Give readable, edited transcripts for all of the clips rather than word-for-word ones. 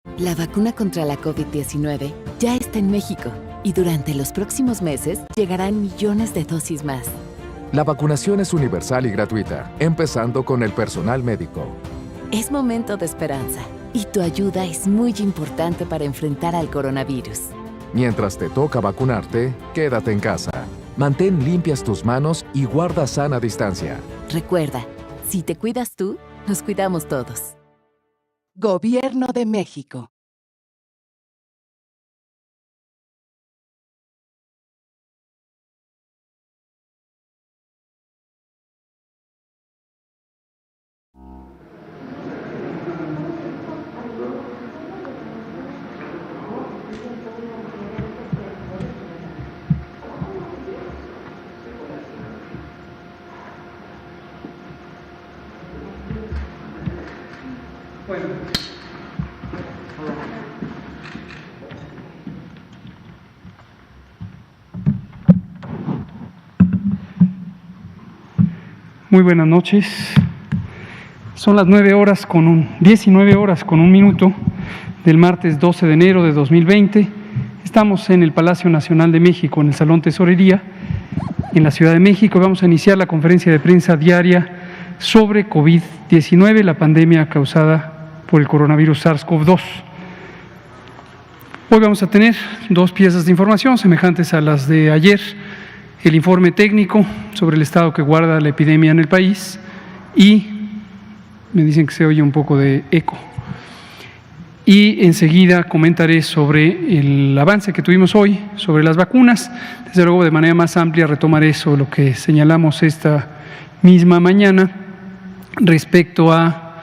La vacuna contra la COVID-19 ya está en México y durante los próximos meses llegarán millones de dosis más. La vacunación es universal y gratuita, empezando con el personal médico. Es momento de esperanza y tu ayuda es muy importante para enfrentar al coronavirus. Mientras te toca vacunarte, quédate en casa. Mantén limpias tus manos y guarda sana distancia. Recuerda, si te cuidas tú, nos cuidamos todos. Gobierno de México. Muy buenas noches. Son las 19 horas con un minuto del martes 12 de enero de 2020. Estamos en el Palacio Nacional de México, en el Salón Tesorería, en la Ciudad de México. Vamos a iniciar la conferencia de prensa diaria sobre COVID-19, la pandemia causada por el coronavirus SARS-CoV-2. Hoy vamos a tener dos piezas de información semejantes a las de ayer: el informe técnico sobre el estado que guarda la epidemia en el país y me dicen que se oye un poco de eco. Y enseguida comentaré sobre el avance que tuvimos hoy sobre las vacunas. Desde luego, de manera más amplia retomaré sobre lo que señalamos esta misma mañana respecto a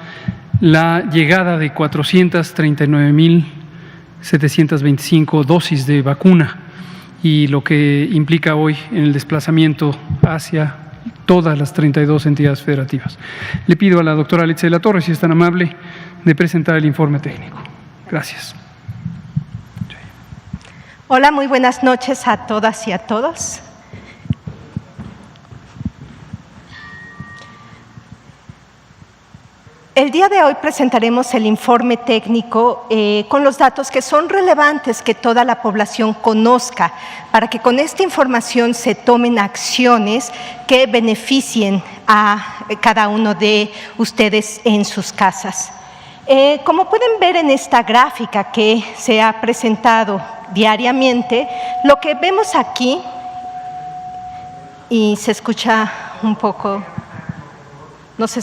la llegada de 439.725 dosis de vacuna y lo que implica hoy en el desplazamiento hacia todas las 32 entidades federativas. Le pido a la doctora Alexa de la Torre, si es tan amable, de presentar el informe técnico. Gracias. Hola, muy buenas noches a todas y a todos. El día de hoy presentaremos el informe técnico con los datos que son relevantes que toda la población conozca, para que con esta información se tomen acciones que beneficien a cada uno de ustedes en sus casas. Como pueden ver en esta gráfica que se ha presentado diariamente, lo que vemos aquí, y se escucha un poco, no sé,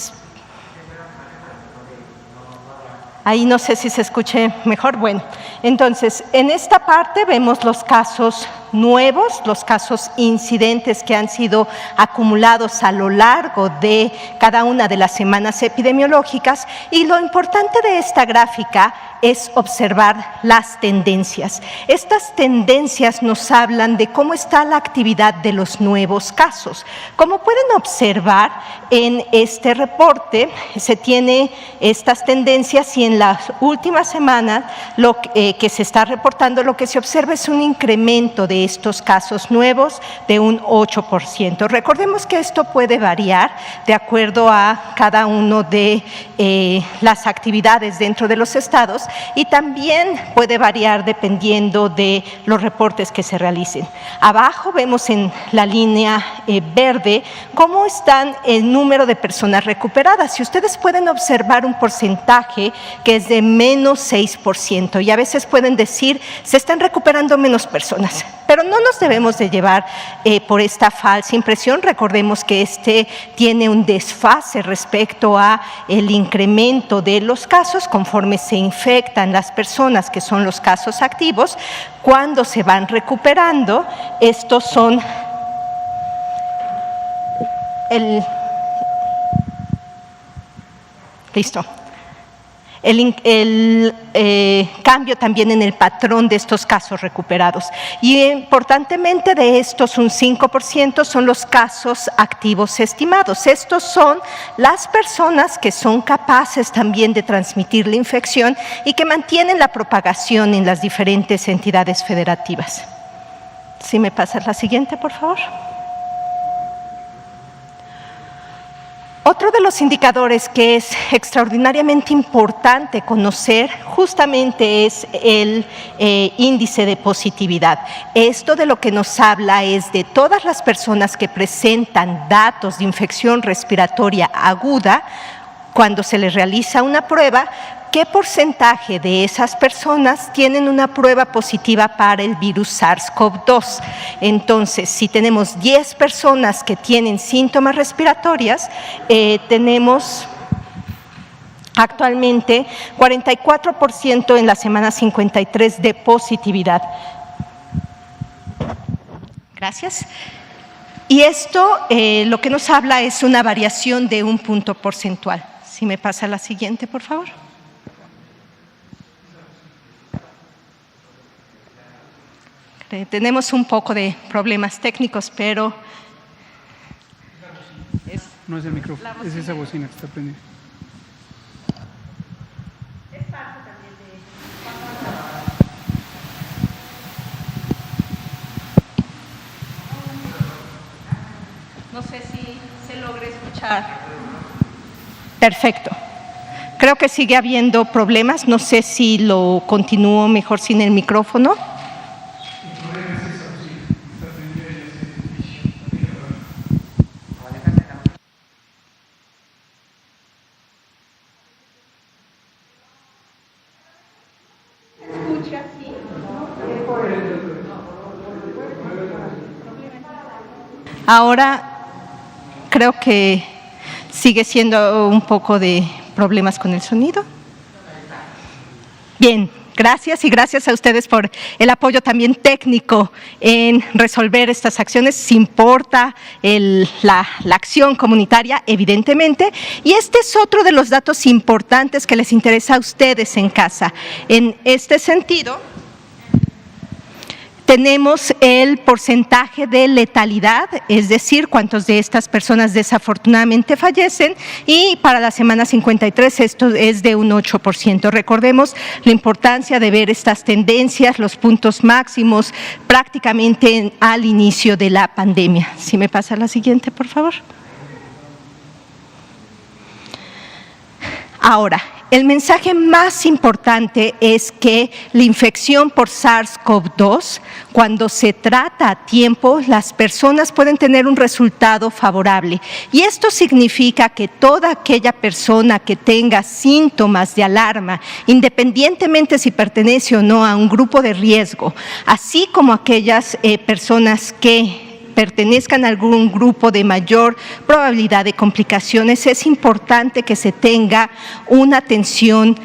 ahí no sé si se escuche mejor. Bueno, entonces, en esta parte vemos los casos nuevos, los casos incidentes que han sido acumulados a lo largo de cada una de las semanas epidemiológicas, y lo importante de esta gráfica es observar las tendencias. Estas tendencias nos hablan de cómo está la actividad de los nuevos casos. Como pueden observar en este reporte, se tiene estas tendencias y en las últimas semanas lo que se está reportando, lo que se observa es un incremento de estos casos nuevos de un 8%. Recordemos que esto puede variar de acuerdo a cada uno de las actividades dentro de los estados, y también puede variar dependiendo de los reportes que se realicen. Abajo vemos en la línea verde cómo están el número de personas recuperadas. Si ustedes pueden observar un porcentaje que es de menos 6%, y a veces pueden decir se están recuperando menos personas, pero no nos debemos de llevar por esta falsa impresión. Recordemos que este tiene un desfase respecto a el incremento de los casos conforme se infectan las personas, que son los casos activos. Cuando se van recuperando, estos son el cambio también en el patrón de estos casos recuperados. Y importantemente, de estos un 5% son los casos activos estimados. Estos son las personas que son capaces también de transmitir la infección y que mantienen la propagación en las diferentes entidades federativas. ¿Sí me pasas la siguiente, por favor? Otro de los indicadores que es extraordinariamente importante conocer justamente es el índice de positividad. Esto de lo que nos habla es de todas las personas que presentan datos de infección respiratoria aguda, cuando se les realiza una prueba, ¿qué porcentaje de esas personas tienen una prueba positiva para el virus SARS-CoV-2? Entonces, si tenemos 10 personas que tienen síntomas respiratorios, tenemos actualmente 44% en la semana 53 de positividad. Gracias. Y esto lo que nos habla es una variación de 1 punto porcentual. Si me pasa la siguiente, por favor. Tenemos un poco de problemas técnicos, pero… No es el micrófono, es esa bocina que está prendida. Es parte también de… No sé si se logra escuchar. Perfecto. Creo que sigue habiendo problemas. No sé si lo continúo mejor sin el micrófono. Ahora creo que sigue siendo un poco de problemas con el sonido. Bien, gracias y gracias a ustedes por el apoyo también técnico en resolver estas acciones. Se importa la acción comunitaria, evidentemente, y este es otro de los datos importantes que les interesa a ustedes en casa. En este sentido, tenemos el porcentaje de letalidad, es decir, cuántos de estas personas desafortunadamente fallecen, y para la semana 53 esto es de un 8%. Recordemos la importancia de ver estas tendencias, los puntos máximos prácticamente al inicio de la pandemia. Si me pasa la siguiente, por favor. Ahora, el mensaje más importante es que la infección por SARS-CoV-2, cuando se trata a tiempo, las personas pueden tener un resultado favorable. Y esto significa que toda aquella persona que tenga síntomas de alarma, independientemente si pertenece o no a un grupo de riesgo, así como aquellas personas que pertenezcan a algún grupo de mayor probabilidad de complicaciones, es importante que se tenga una atención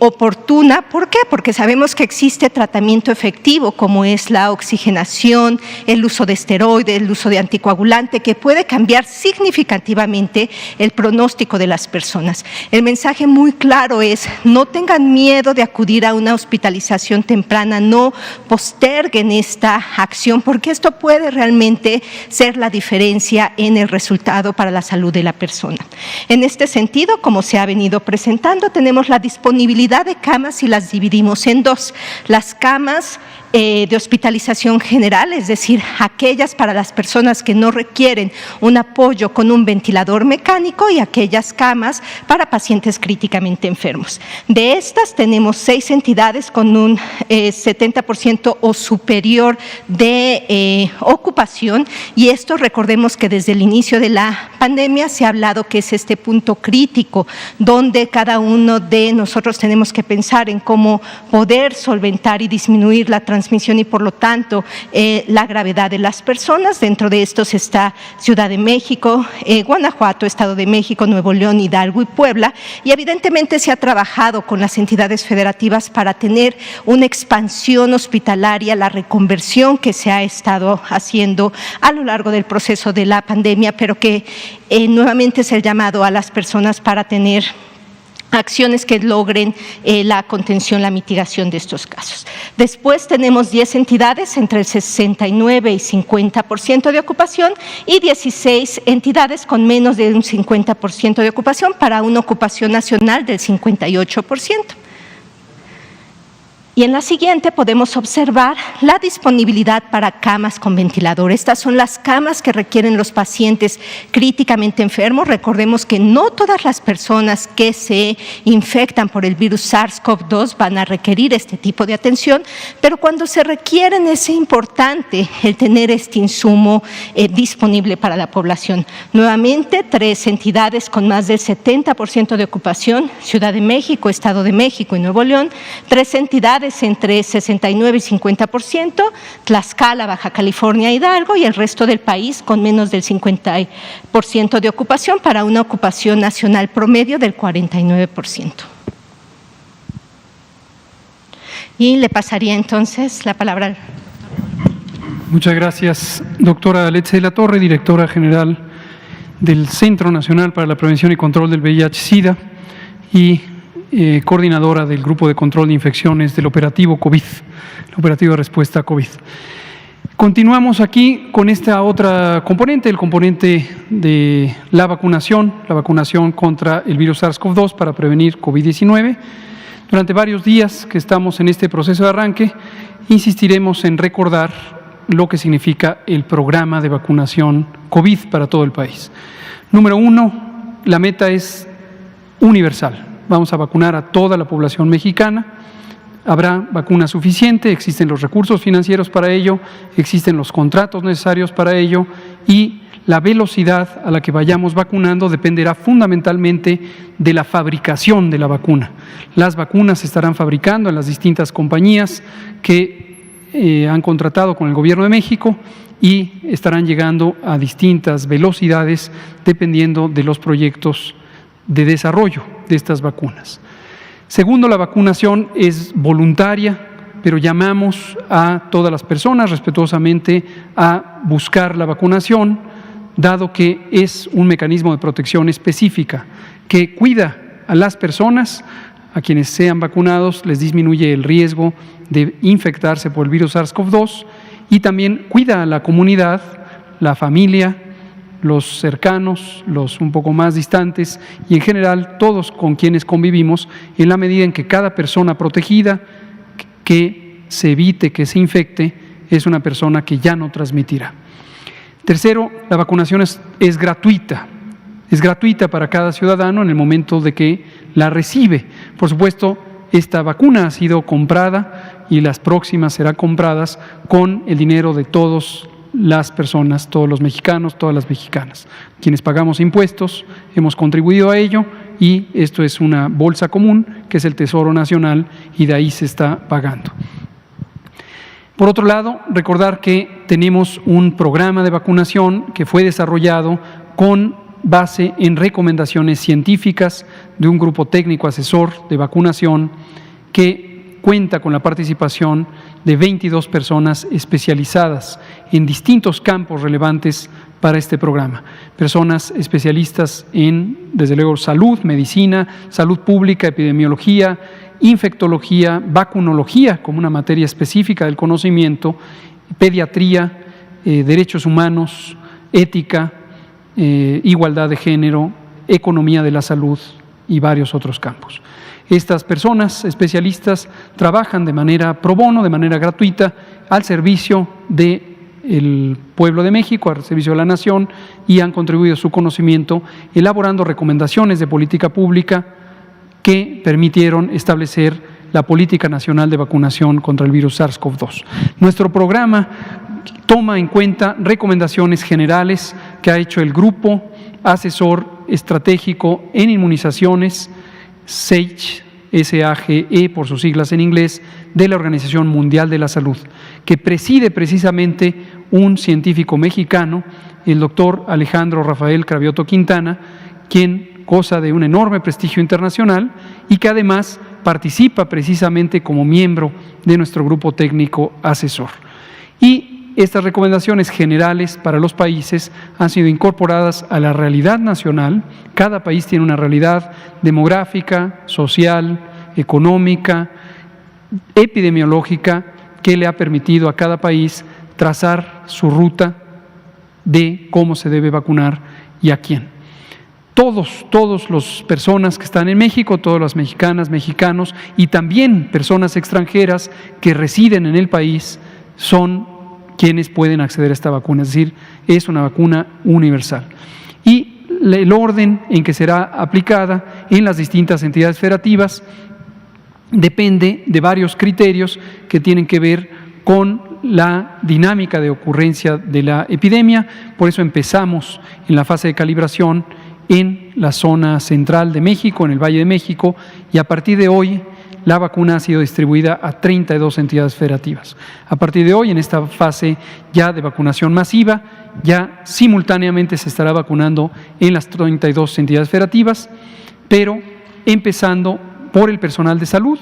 oportuna. ¿Por qué? Porque sabemos que existe tratamiento efectivo como es la oxigenación, el uso de esteroides, el uso de anticoagulante, que puede cambiar significativamente el pronóstico de las personas. El mensaje muy claro es: no tengan miedo de acudir a una hospitalización temprana, no posterguen esta acción, porque esto puede realmente ser la diferencia en el resultado para la salud de la persona. En este sentido, como se ha venido presentando, tenemos la disponibilidad de camas y las dividimos en dos. Las camas de hospitalización general, es decir, aquellas para las personas que no requieren un apoyo con un ventilador mecánico, y aquellas camas para pacientes críticamente enfermos. De estas tenemos 6 entidades con un 70% o superior de ocupación, y esto recordemos que desde el inicio de la pandemia se ha hablado que es este punto crítico donde cada uno de nosotros tenemos que pensar en cómo poder solventar y disminuir la transmisión y por lo tanto la gravedad de las personas. Dentro de estos está Ciudad de México, Guanajuato, Estado de México, Nuevo León, Hidalgo y Puebla, y evidentemente se ha trabajado con las entidades federativas para tener una expansión hospitalaria, la reconversión que se ha estado haciendo a lo largo del proceso de la pandemia, pero que nuevamente es el llamado a las personas para tener acciones que logren la contención, la mitigación de estos casos. Después tenemos 10 entidades entre el 69 y 50% de ocupación, y 16 entidades con menos de un 50% de ocupación, para una ocupación nacional del 58%. Y en la siguiente podemos observar la disponibilidad para camas con ventilador. Estas son las camas que requieren los pacientes críticamente enfermos. Recordemos que no todas las personas que se infectan por el virus SARS-CoV-2 van a requerir este tipo de atención, pero cuando se requieren es importante el tener este insumo disponible para la población. Nuevamente, 3 entidades con más del 70% de ocupación: Ciudad de México, Estado de México y Nuevo León. 3 entidades entre 69 y 50%, Tlaxcala, Baja California, Hidalgo, y el resto del país con menos del 50% de ocupación, para una ocupación nacional promedio del 49%. Y le pasaría entonces la palabra al doctor. Muchas gracias, doctora Letze de la Torre, directora general del Centro Nacional para la Prevención y Control del VIH-Sida y coordinadora del Grupo de Control de Infecciones del Operativo COVID, el Operativo de Respuesta a COVID. Continuamos aquí con esta otra componente, el componente de la vacunación contra el virus SARS-CoV-2 para prevenir COVID-19. Durante varios días que estamos en este proceso de arranque, insistiremos en recordar lo que significa el programa de vacunación COVID para todo el país. Número 1, la meta es universal. Vamos a vacunar a toda la población mexicana. Habrá vacuna suficiente, existen los recursos financieros para ello, existen los contratos necesarios para ello, y la velocidad a la que vayamos vacunando dependerá fundamentalmente de la fabricación de la vacuna. Las vacunas se estarán fabricando en las distintas compañías que han contratado con el Gobierno de México y estarán llegando a distintas velocidades dependiendo de los proyectos de desarrollo de estas vacunas. Segundo, la vacunación es voluntaria, pero llamamos a todas las personas respetuosamente a buscar la vacunación, dado que es un mecanismo de protección específica que cuida a las personas. A quienes sean vacunados les disminuye el riesgo de infectarse por el virus SARS-CoV-2 y también cuida a la comunidad, la familia, los cercanos, los un poco más distantes y en general todos con quienes convivimos, en la medida en que cada persona protegida que se evite que se infecte es una persona que ya no transmitirá. Tercero, la vacunación es gratuita. Es gratuita para cada ciudadano en el momento de que la recibe. Por supuesto, esta vacuna ha sido comprada y las próximas serán compradas con el dinero de todas las personas, todos los mexicanos, todas las mexicanas. Quienes pagamos impuestos, hemos contribuido a ello y esto es una bolsa común que es el Tesoro Nacional y de ahí se está pagando. Por otro lado, recordar que tenemos un programa de vacunación que fue desarrollado con base en recomendaciones científicas de un grupo técnico asesor de vacunación que cuenta con la participación de 22 personas especializadas en distintos campos relevantes para este programa. Personas especialistas en, desde luego, salud, medicina, salud pública, epidemiología, infectología, vacunología como una materia específica del conocimiento, pediatría, derechos humanos, ética, igualdad de género, economía de la salud y varios otros campos. Estas personas especialistas trabajan de manera pro bono, de manera gratuita, al servicio del pueblo de México, al servicio de la nación, y han contribuido su conocimiento elaborando recomendaciones de política pública que permitieron establecer la Política Nacional de Vacunación contra el virus SARS-CoV-2. Nuestro programa toma en cuenta recomendaciones generales que ha hecho el Grupo Asesor Estratégico en Inmunizaciones, SAGE, S-A-G-E por sus siglas en inglés, de la Organización Mundial de la Salud, que preside precisamente un científico mexicano, el doctor Alejandro Rafael Cravioto Quintana, quien goza de un enorme prestigio internacional y que además participa precisamente como miembro de nuestro grupo técnico asesor. Y estas recomendaciones generales para los países han sido incorporadas a la realidad nacional. Cada país tiene una realidad demográfica, social, económica, epidemiológica que le ha permitido a cada país trazar su ruta de cómo se debe vacunar y a quién. todas las personas que están en México, todas las mexicanas, mexicanos y también personas extranjeras que residen en el país son quienes pueden acceder a esta vacuna, es decir, es una vacuna universal. Y el orden en que será aplicada en las distintas entidades federativas depende de varios criterios que tienen que ver con la dinámica de ocurrencia de la epidemia. Por eso empezamos en la fase de calibración en la zona central de México, en el Valle de México, y a partir de hoy la vacuna ha sido distribuida a 32 entidades federativas. A partir de hoy, en esta fase ya de vacunación masiva, ya simultáneamente se estará vacunando en las 32 entidades federativas, pero empezando por el personal de salud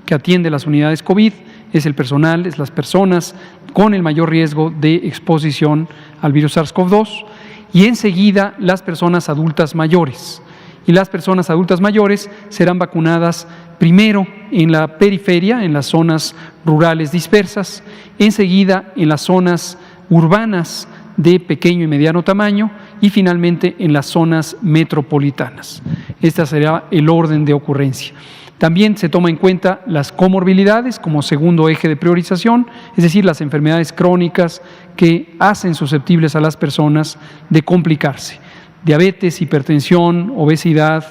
que atiende las unidades COVID, es el personal, es las personas con el mayor riesgo de exposición al virus SARS-CoV-2, y enseguida las personas adultas mayores. Y las personas adultas mayores serán vacunadas primero en la periferia, en las zonas rurales dispersas, enseguida en las zonas urbanas de pequeño y mediano tamaño y finalmente en las zonas metropolitanas. Este será el orden de ocurrencia. También se toma en cuenta las comorbilidades como segundo eje de priorización, es decir, las enfermedades crónicas que hacen susceptibles a las personas de complicarse. Diabetes, hipertensión, obesidad,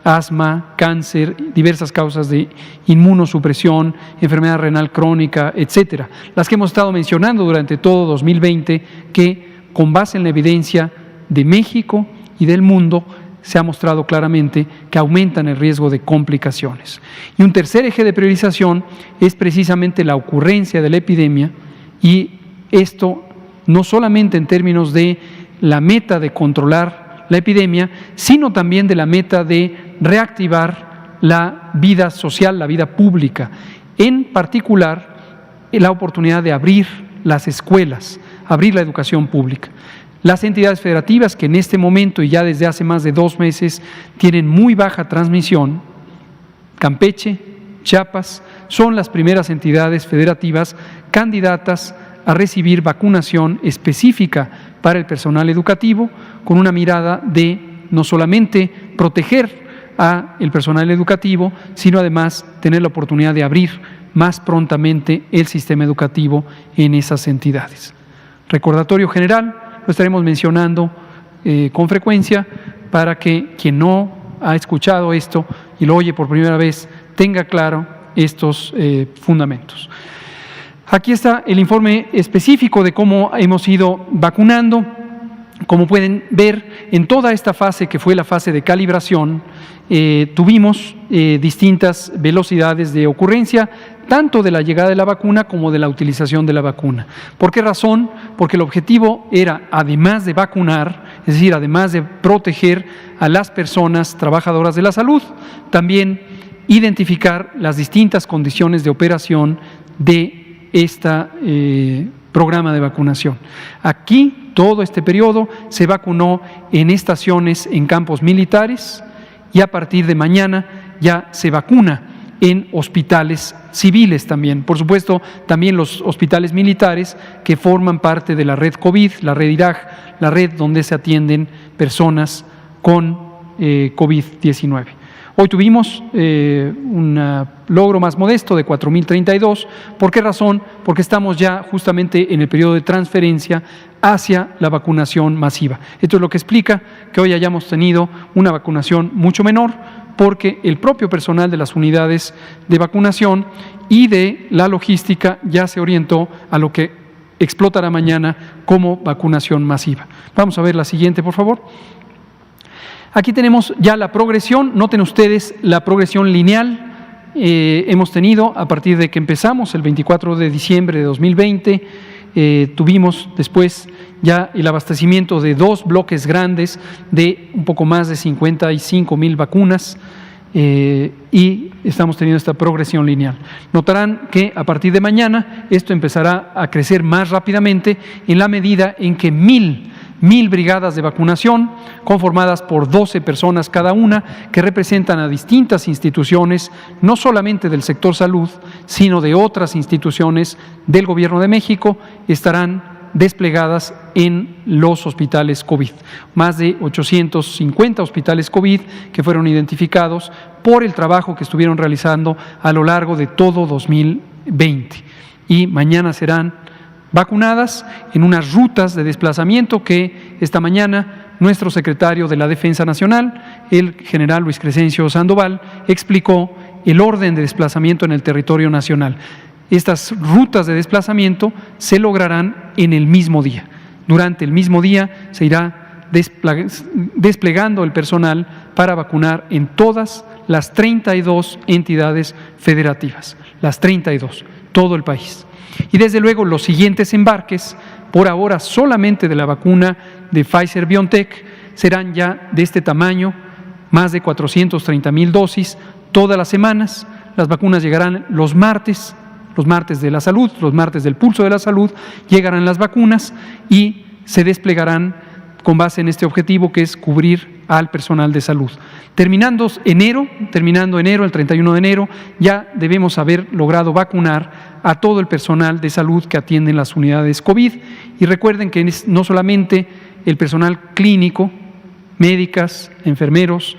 asma, cáncer, diversas causas de inmunosupresión, enfermedad renal crónica, etcétera. Las que hemos estado mencionando durante todo 2020, que con base en la evidencia de México y del mundo, se ha mostrado claramente que aumentan el riesgo de complicaciones. Y un tercer eje de priorización es precisamente la ocurrencia de la epidemia, y esto no solamente en términos de la meta de controlar la epidemia, sino también de la meta de reactivar la vida social, la vida pública, en particular la oportunidad de abrir las escuelas, abrir la educación pública. Las entidades federativas que en este momento y ya desde hace más de 2 meses tienen muy baja transmisión, Campeche, Chiapas, son las primeras entidades federativas candidatas a recibir vacunación específica para el personal educativo, con una mirada de no solamente proteger al personal educativo, sino además tener la oportunidad de abrir más prontamente el sistema educativo en esas entidades. Recordatorio general, lo estaremos mencionando con frecuencia para que quien no ha escuchado esto y lo oye por primera vez tenga claro estos fundamentos. Aquí está el informe específico de cómo hemos ido vacunando. Como pueden ver, en toda esta fase que fue la fase de calibración, tuvimos distintas velocidades de ocurrencia, tanto de la llegada de la vacuna como de la utilización de la vacuna. ¿Por qué razón? Porque el objetivo era, además de vacunar, es decir, además de proteger a las personas trabajadoras de la salud, también identificar las distintas condiciones de operación de este programa de vacunación. Aquí, todo este periodo, se vacunó en estaciones en campos militares y a partir de mañana ya se vacuna en hospitales civiles también. Por supuesto, también los hospitales militares que forman parte de la red COVID, la red IRAG, la red donde se atienden personas con COVID-19. Hoy tuvimos un logro más modesto de 4.032. ¿Por qué razón? Porque estamos ya justamente en el periodo de transferencia hacia la vacunación masiva. Esto es lo que explica que hoy hayamos tenido una vacunación mucho menor, porque el propio personal de las unidades de vacunación y de la logística ya se orientó a lo que explotará mañana como vacunación masiva. Vamos a ver la siguiente, por favor. Aquí tenemos ya la progresión. Noten ustedes la progresión lineal. Hemos tenido, a partir de que empezamos el 24 de diciembre de 2020, tuvimos después ya el abastecimiento de 2 bloques grandes de un poco más de 55,000 vacunas y estamos teniendo esta progresión lineal. Notarán que a partir de mañana esto empezará a crecer más rápidamente en la medida en que 1,000 brigadas de vacunación, conformadas por 12 personas cada una, que representan a distintas instituciones, no solamente del sector salud, sino de otras instituciones del Gobierno de México, estarán desplegadas en los hospitales COVID. Más de 850 hospitales COVID que fueron identificados por el trabajo que estuvieron realizando a lo largo de todo 2020. Y mañana serán vacunadas en unas rutas de desplazamiento que esta mañana nuestro secretario de la Defensa Nacional, el general Luis Crescencio Sandoval, explicó el orden de desplazamiento en el territorio nacional. Estas rutas de desplazamiento se lograrán en el mismo día. Durante el mismo día se irá desplegando el personal para vacunar en todas las 32 entidades federativas, las 32, todo el país. Y desde luego los siguientes embarques, por ahora solamente de la vacuna de Pfizer-BioNTech, serán ya de este tamaño, más de 430,000 dosis todas las semanas. Las vacunas llegarán los martes de la salud, los martes del pulso de la salud, llegarán las vacunas y se desplegarán con base en este objetivo que es cubrir al personal de salud. Terminando enero, el 31 de enero, ya debemos haber logrado vacunar a todo el personal de salud que atiende en las unidades COVID. Y recuerden que no solamente el personal clínico, médicas, enfermeros,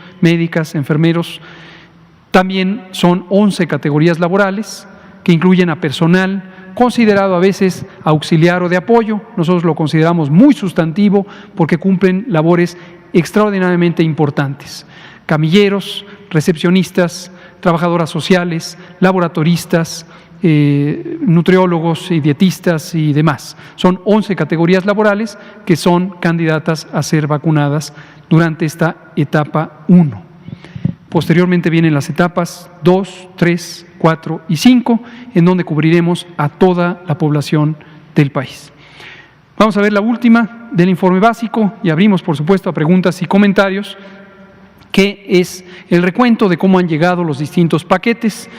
también son 11 categorías laborales que incluyen a personal considerado a veces auxiliar o de apoyo. Nosotros lo consideramos muy sustantivo porque cumplen labores extraordinariamente importantes. Camilleros, recepcionistas, trabajadoras sociales, laboratoristas, nutriólogos y dietistas y demás. Son 11 categorías laborales que son candidatas a ser vacunadas durante esta etapa 1. Posteriormente vienen las etapas 2, 3, 4 y 5, en donde cubriremos a toda la población del país. Vamos a ver la última del informe básico y abrimos, por supuesto, a preguntas y comentarios, que es el recuento de cómo han llegado los distintos paquetes.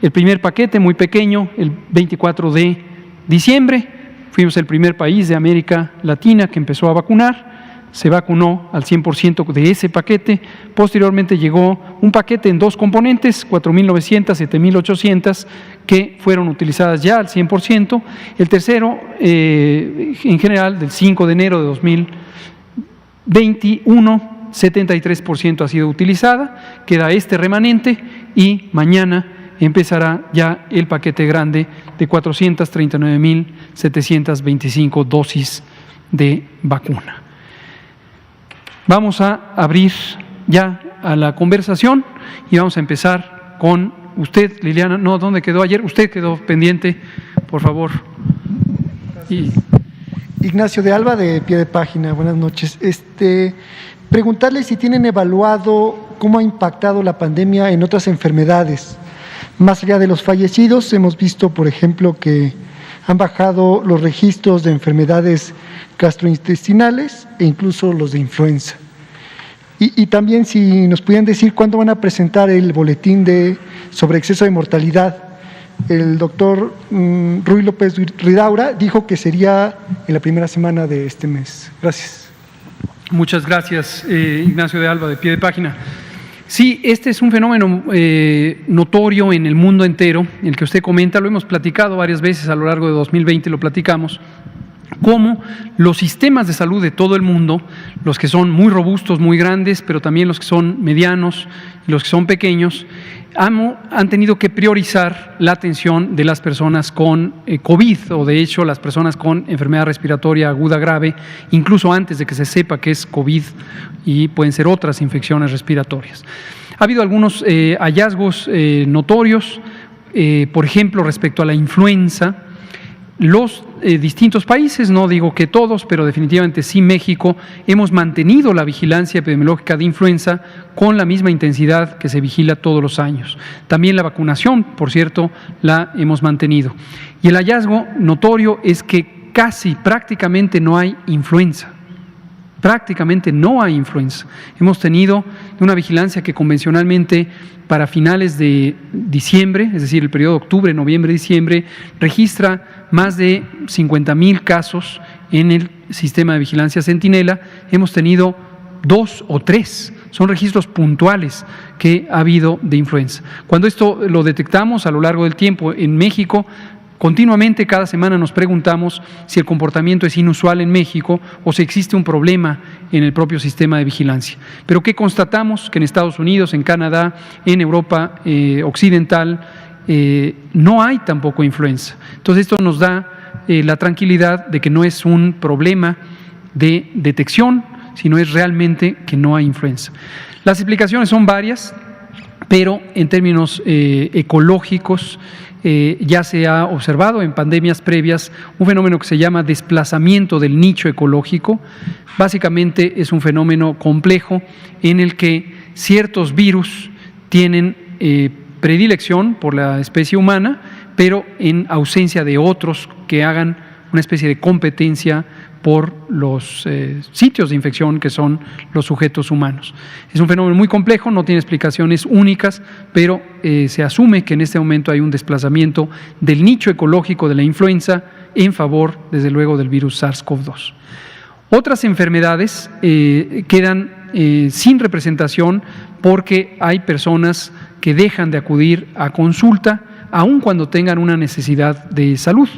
El primer paquete, muy pequeño, el 24 de diciembre, fuimos el primer país de América Latina que empezó a vacunar. Se vacunó al 100% de ese paquete. Posteriormente llegó un paquete en dos componentes, 4,900, 7,800, que fueron utilizadas ya al 100%. El tercero, en general, del 5 de enero de 2021, 73% ha sido utilizada. Queda este remanente y mañana empezará ya el paquete grande de 439,725 dosis de vacuna. Vamos a abrir ya a la conversación y vamos a empezar con usted, Liliana. No, ¿dónde quedó ayer? Usted quedó pendiente, por favor. Ignacio de Alba, de Pie de Página. Buenas noches. Preguntarle si tienen evaluado cómo ha impactado la pandemia en otras enfermedades. Más allá de los fallecidos, hemos visto, por ejemplo, que han bajado los registros de enfermedades gastrointestinales e incluso los de influenza. Y también si nos pudieran decir cuándo van a presentar el boletín sobre exceso de mortalidad. El doctor Ruy López Ridaura dijo que sería en la primera semana de este mes. Gracias. Muchas gracias, Ignacio de Alba, de Pie de Página. Sí, este es un fenómeno notorio en el mundo entero, el que usted comenta, lo hemos platicado varias veces a lo largo de 2020, lo platicamos, cómo los sistemas de salud de todo el mundo, los que son muy robustos, muy grandes, pero también los que son medianos y los que son pequeños, han tenido que priorizar la atención de las personas con COVID, o de hecho las personas con enfermedad respiratoria aguda grave, incluso antes de que se sepa que es COVID y pueden ser otras infecciones respiratorias. Ha habido algunos hallazgos notorios, por ejemplo, respecto a la influenza. Los distintos países, no digo que todos, pero definitivamente sí México, hemos mantenido la vigilancia epidemiológica de influenza con la misma intensidad que se vigila todos los años. También la vacunación, por cierto, la hemos mantenido. Y el hallazgo notorio es que prácticamente no hay influenza. Prácticamente no hay influenza. Hemos tenido una vigilancia que convencionalmente para finales de diciembre, es decir, el periodo de octubre, noviembre, diciembre, registra más de 50,000 casos en el sistema de vigilancia Centinela. Hemos tenido 2 o 3, son registros puntuales que ha habido de influenza. Cuando esto lo detectamos a lo largo del tiempo en México, Continuamente, cada semana nos preguntamos si el comportamiento es inusual en México o si existe un problema en el propio sistema de vigilancia. Pero ¿qué constatamos? Que en Estados Unidos, en Canadá, en Europa occidental, no hay tampoco influenza. Entonces esto nos da la tranquilidad de que no es un problema de detección, sino es realmente que no hay influenza. Las explicaciones son varias, pero en términos ecológicos, ya se ha observado en pandemias previas un fenómeno que se llama desplazamiento del nicho ecológico. Básicamente es un fenómeno complejo en el que ciertos virus tienen predilección por la especie humana, pero en ausencia de otros que hagan una especie de competencia por los sitios de infección que son los sujetos humanos. Es un fenómeno muy complejo, no tiene explicaciones únicas, pero se asume que en este momento hay un desplazamiento del nicho ecológico de la influenza en favor, desde luego, del virus SARS-CoV-2. Otras enfermedades quedan sin representación porque hay personas que dejan de acudir a consulta aun cuando tengan una necesidad de salud.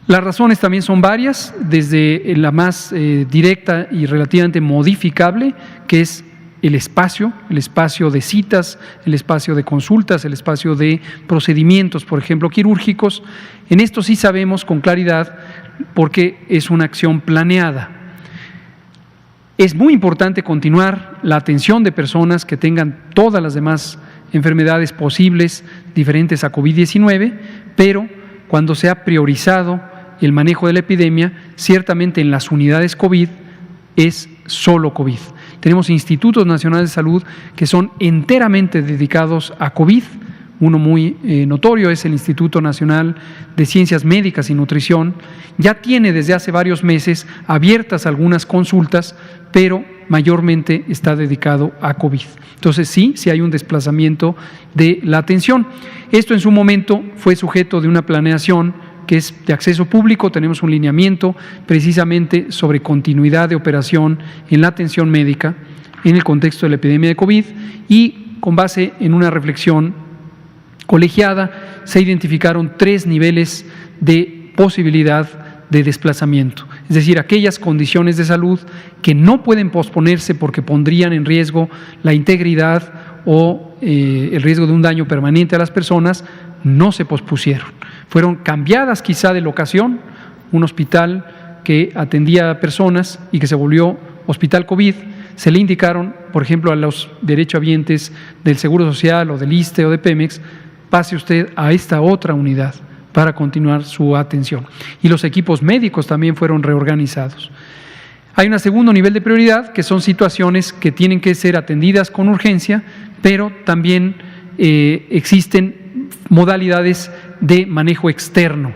Las razones también son varias, desde la más directa y relativamente modificable, que es el espacio de citas, el espacio de consultas, el espacio de procedimientos, por ejemplo, quirúrgicos. En esto sí sabemos con claridad porque es una acción planeada. Es muy importante continuar la atención de personas que tengan todas las demás enfermedades posibles diferentes a COVID-19, pero cuando se ha priorizado el manejo de la epidemia, ciertamente en las unidades COVID es solo COVID. Tenemos institutos nacionales de salud que son enteramente dedicados a COVID. Uno muy notorio es el Instituto Nacional de Ciencias Médicas y Nutrición. Ya tiene desde hace varios meses abiertas algunas consultas, pero mayormente está dedicado a COVID. Entonces sí hay un desplazamiento de la atención. Esto en su momento fue sujeto de una planeación que es de acceso público. Tenemos un lineamiento precisamente sobre continuidad de operación en la atención médica en el contexto de la epidemia de COVID, y con base en una reflexión colegiada se identificaron 3 niveles de posibilidad de desplazamiento, es decir, aquellas condiciones de salud que no pueden posponerse porque pondrían en riesgo la integridad o el riesgo de un daño permanente a las personas, no se pospusieron. Fueron cambiadas quizá de locación. Un hospital que atendía a personas y que se volvió hospital COVID, se le indicaron, por ejemplo, a los derechohabientes del Seguro Social o del ISSSTE o de Pemex, pase usted a esta otra unidad para continuar su atención. Y los equipos médicos también fueron reorganizados. Hay un segundo nivel de prioridad, que son situaciones que tienen que ser atendidas con urgencia, pero también existen modalidades de manejo externo.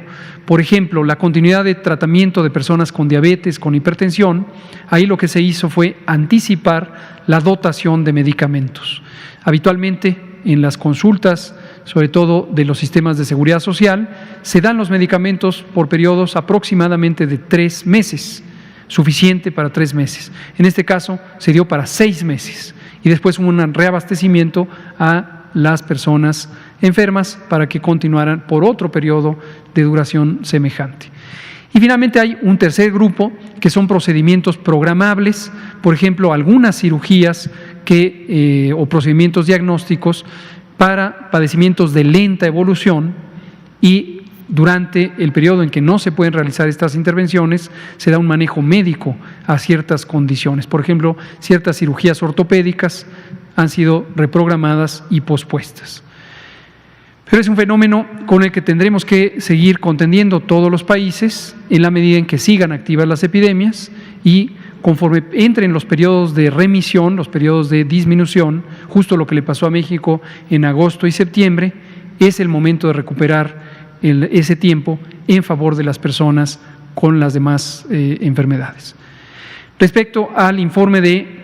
Por ejemplo, la continuidad de tratamiento de personas con diabetes, con hipertensión. Ahí lo que se hizo fue anticipar la dotación de medicamentos. Habitualmente en las consultas, sobre todo de los sistemas de seguridad social, se dan los medicamentos por periodos aproximadamente de 3 meses, suficiente para 3 meses. En este caso se dio para 6 meses y después hubo un reabastecimiento a las personas enfermas para que continuaran por otro periodo de duración semejante. Y finalmente hay un tercer grupo que son procedimientos programables, por ejemplo, algunas cirugías o procedimientos diagnósticos para padecimientos de lenta evolución, y durante el periodo en que no se pueden realizar estas intervenciones se da un manejo médico a ciertas condiciones. Por ejemplo, ciertas cirugías ortopédicas han sido reprogramadas y pospuestas. Pero es un fenómeno con el que tendremos que seguir contendiendo todos los países en la medida en que sigan activas las epidemias, y conforme entren los periodos de remisión, los periodos de disminución, justo lo que le pasó a México en agosto y septiembre, es el momento de recuperar ese tiempo en favor de las personas con las demás enfermedades. Respecto al informe de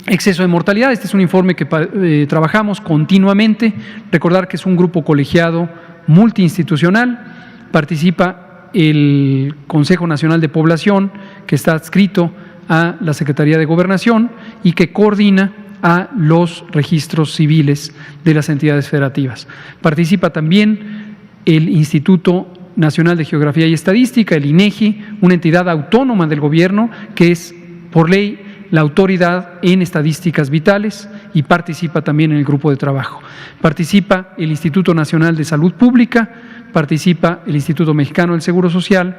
exceso de mortalidad, este es un informe que trabajamos continuamente. Recordar que es un grupo colegiado multiinstitucional, participa el Consejo Nacional de Población, que está adscrito a la Secretaría de Gobernación y que coordina a los registros civiles de las entidades federativas. Participa también el Instituto Nacional de Geografía y Estadística, el INEGI, una entidad autónoma del gobierno que es, por ley, la autoridad en estadísticas vitales y participa también en el grupo de trabajo. Participa el Instituto Nacional de Salud Pública, participa el Instituto Mexicano del Seguro Social,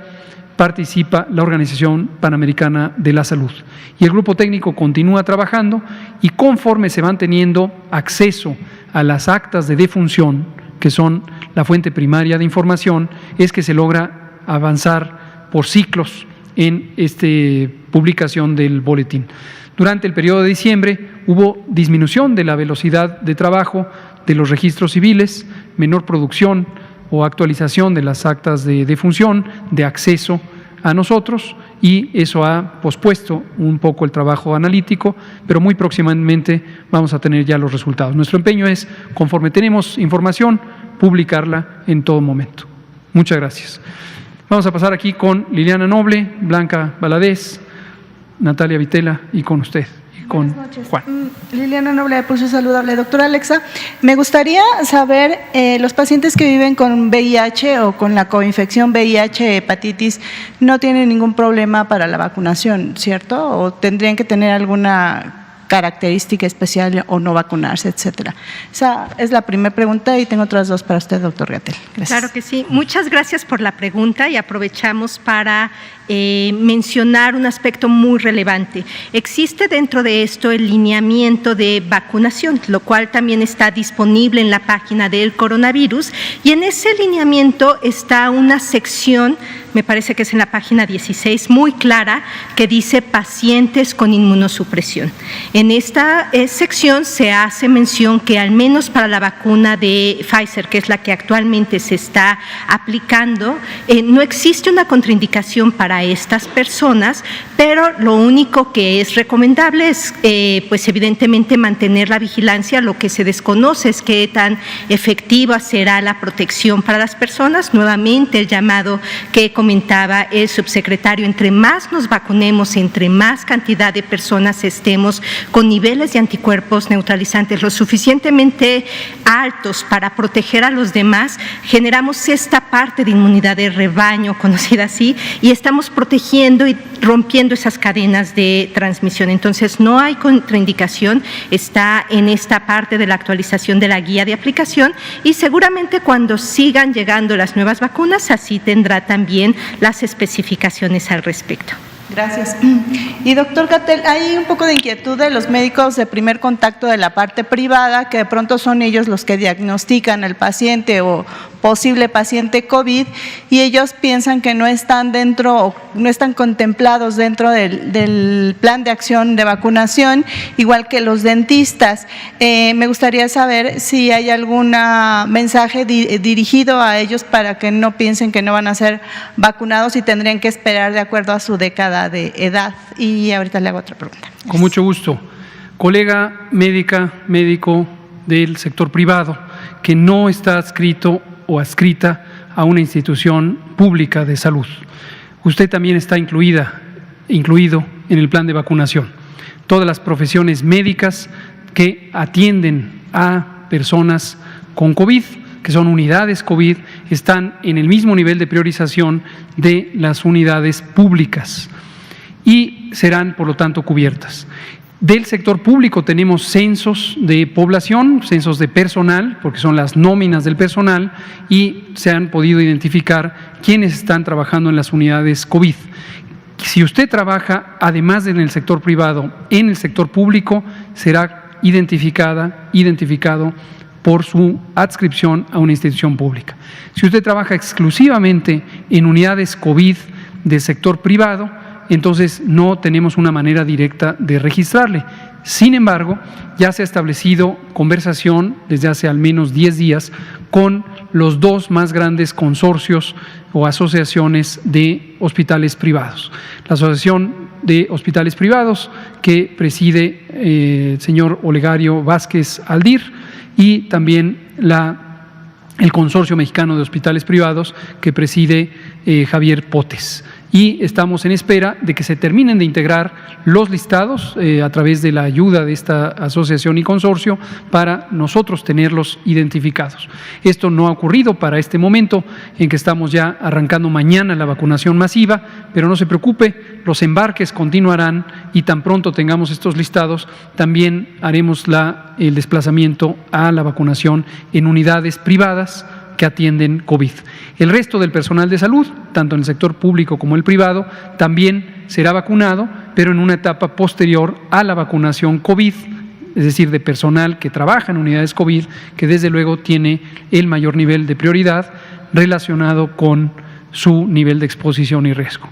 participa la Organización Panamericana de la Salud. Y el grupo técnico continúa trabajando y conforme se van teniendo acceso a las actas de defunción, que son la fuente primaria de información, es que se logra avanzar por ciclos en esta publicación del boletín. Durante el periodo de diciembre hubo disminución de la velocidad de trabajo de los registros civiles, menor producción o actualización de las actas de defunción, de acceso a nosotros, y eso ha pospuesto un poco el trabajo analítico, pero muy próximamente vamos a tener ya los resultados. Nuestro empeño es, conforme tenemos información, publicarla en todo momento. Muchas gracias. Vamos a pasar aquí con Liliana Noble, Blanca Valadez, Natalia Vitela y con usted. Con Juan. Liliana Noble, de Pulso Saludable. Doctora Alexa, me gustaría saber, los pacientes que viven con VIH o con la coinfección VIH, hepatitis, no tienen ningún problema para la vacunación, ¿cierto? ¿O tendrían que tener alguna característica especial o no vacunarse, etcétera? Esa es la primera pregunta y tengo otras dos para usted, doctor Gatell. Gracias. Claro que sí. Muchas gracias por la pregunta y aprovechamos para mencionar un aspecto muy relevante. Existe dentro de esto el lineamiento de vacunación, lo cual también está disponible en la página del coronavirus, y en ese lineamiento está una sección, me parece que es en la página 16, muy clara, que dice pacientes con inmunosupresión. En esta sección se hace mención que al menos para la vacuna de Pfizer, que es la que actualmente se está aplicando, no existe una contraindicación para estas personas, pero lo único que es recomendable es, pues evidentemente, mantener la vigilancia. Lo que se desconoce es qué tan efectiva será la protección para las personas. Nuevamente, el llamado que comentaba el subsecretario: entre más nos vacunemos, entre más cantidad de personas estemos con niveles de anticuerpos neutralizantes lo suficientemente altos para proteger a los demás, generamos esta parte de inmunidad de rebaño, conocida así, y estamos protegiendo y rompiendo esas cadenas de transmisión. Entonces, no hay contraindicación, está en esta parte de la actualización de la guía de aplicación, y seguramente cuando sigan llegando las nuevas vacunas, así tendrá también las especificaciones al respecto. Gracias. Y doctor Gatell, hay un poco de inquietud de los médicos de primer contacto de la parte privada, que de pronto son ellos los que diagnostican al paciente o posible paciente COVID, y ellos piensan que no están dentro o no están contemplados dentro del plan de acción de vacunación, igual que los dentistas. Me gustaría saber si hay algún mensaje dirigido a ellos para que no piensen que no van a ser vacunados y tendrían que esperar de acuerdo a su década de edad. Y ahorita le hago otra pregunta. Con mucho gusto. Colega médico del sector privado que no está adscrito o adscrita a una institución pública de salud. Usted también está incluido en el plan de vacunación. Todas las profesiones médicas que atienden a personas con COVID, que son unidades COVID, están en el mismo nivel de priorización de las unidades públicas y serán, por lo tanto, cubiertas. Del sector público tenemos censos de población, censos de personal, porque son las nóminas del personal, y se han podido identificar quiénes están trabajando en las unidades COVID. Si usted trabaja, además de en el sector privado, en el sector público, será identificado por su adscripción a una institución pública. Si usted trabaja exclusivamente en unidades COVID del sector privado, entonces no tenemos una manera directa de registrarle. Sin embargo, ya se ha establecido conversación desde hace al menos 10 días con los dos más grandes consorcios o asociaciones de hospitales privados. La Asociación de Hospitales Privados, que preside el señor Olegario Vázquez Aldir, y también el Consorcio Mexicano de Hospitales Privados, que preside Javier Potes. y estamos en espera de que se terminen de integrar los listados a través de la ayuda de esta asociación y consorcio para nosotros tenerlos identificados. Esto no ha ocurrido para este momento en que estamos ya arrancando mañana la vacunación masiva, pero no se preocupe, los embarques continuarán y tan pronto tengamos estos listados, también haremos el desplazamiento a la vacunación en unidades privadas que atienden COVID. El resto del personal de salud, tanto en el sector público como el privado, también será vacunado, pero en una etapa posterior a la vacunación COVID, es decir, de personal que trabaja en unidades COVID, que desde luego tiene el mayor nivel de prioridad relacionado con su nivel de exposición y riesgo.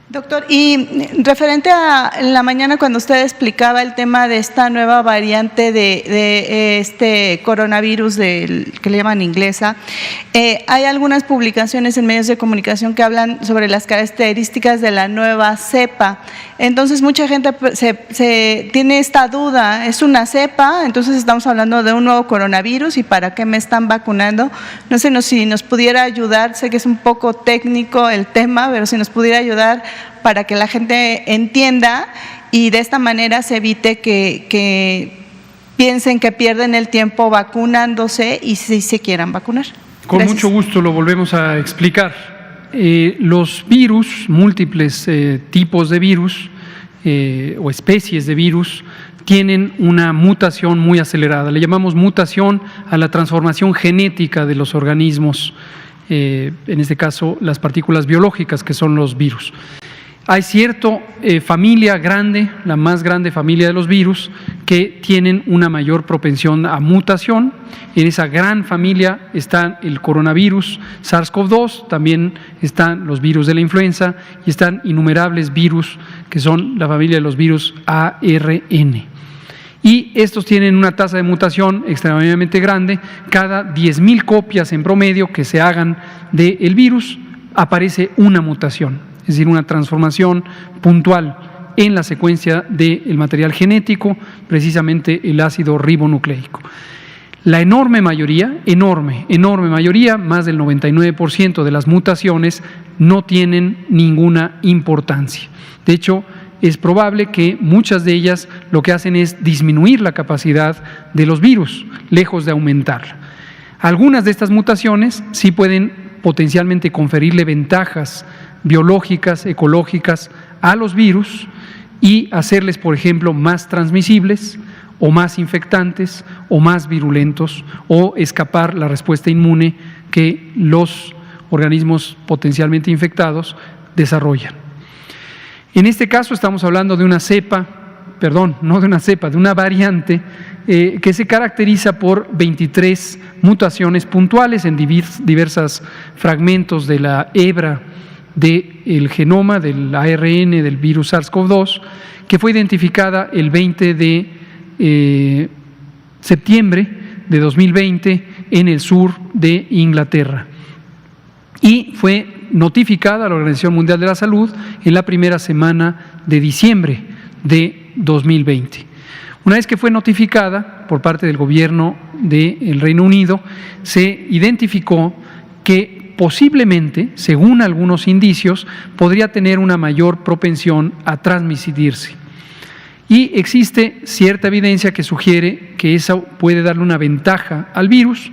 Doctor, y referente a la mañana cuando usted explicaba el tema de esta nueva variante de este coronavirus que le llaman inglesa, hay algunas publicaciones en medios de comunicación que hablan sobre las características de la nueva cepa. Entonces mucha gente tiene esta duda, ¿es una cepa? Entonces estamos hablando de un nuevo coronavirus y ¿para qué me están vacunando? No sé si nos pudiera ayudar, sé que es un poco técnico el tema, pero si nos pudiera ayudar para que la gente entienda y de esta manera se evite que piensen que pierden el tiempo vacunándose y si se quieran vacunar. Con Gracias. mucho gusto lo volvemos a explicar. Los virus, múltiples tipos de virus o especies de virus, tienen una mutación muy acelerada. Le llamamos mutación a la transformación genética de los organismos, en este caso las partículas biológicas que son los virus. Hay cierta familia grande, la más grande familia de los virus, que tienen una mayor propensión a mutación. En esa gran familia está el coronavirus, SARS-CoV-2, también están los virus de la influenza y están innumerables virus que son la familia de los virus ARN. Y estos tienen una tasa de mutación extremadamente grande. Cada 10.000 copias en promedio que se hagan del virus aparece una mutación, es decir, una transformación puntual en la secuencia del material genético, precisamente el ácido ribonucleico. La enorme mayoría, más del 99% de las mutaciones no tienen ninguna importancia. De hecho, es probable que muchas de ellas lo que hacen es disminuir la capacidad de los virus, lejos de aumentarla. Algunas de estas mutaciones sí pueden potencialmente conferirle ventajas biológicas, ecológicas a los virus y hacerles, por ejemplo, más transmisibles o más infectantes o más virulentos o escapar la respuesta inmune que los organismos potencialmente infectados desarrollan. En este caso estamos hablando de una de una variante que se caracteriza por 23 mutaciones puntuales en diversos fragmentos de la hebra del genoma, del ARN del virus SARS-CoV-2, que fue identificada el 20 de septiembre de 2020 en el sur de Inglaterra. Y fue notificada a la Organización Mundial de la Salud en la primera semana de diciembre de 2020. Una vez que fue notificada por parte del gobierno del Reino Unido, se identificó que posiblemente, según algunos indicios, podría tener una mayor propensión a transmitirse. Y existe cierta evidencia que sugiere que eso puede darle una ventaja al virus.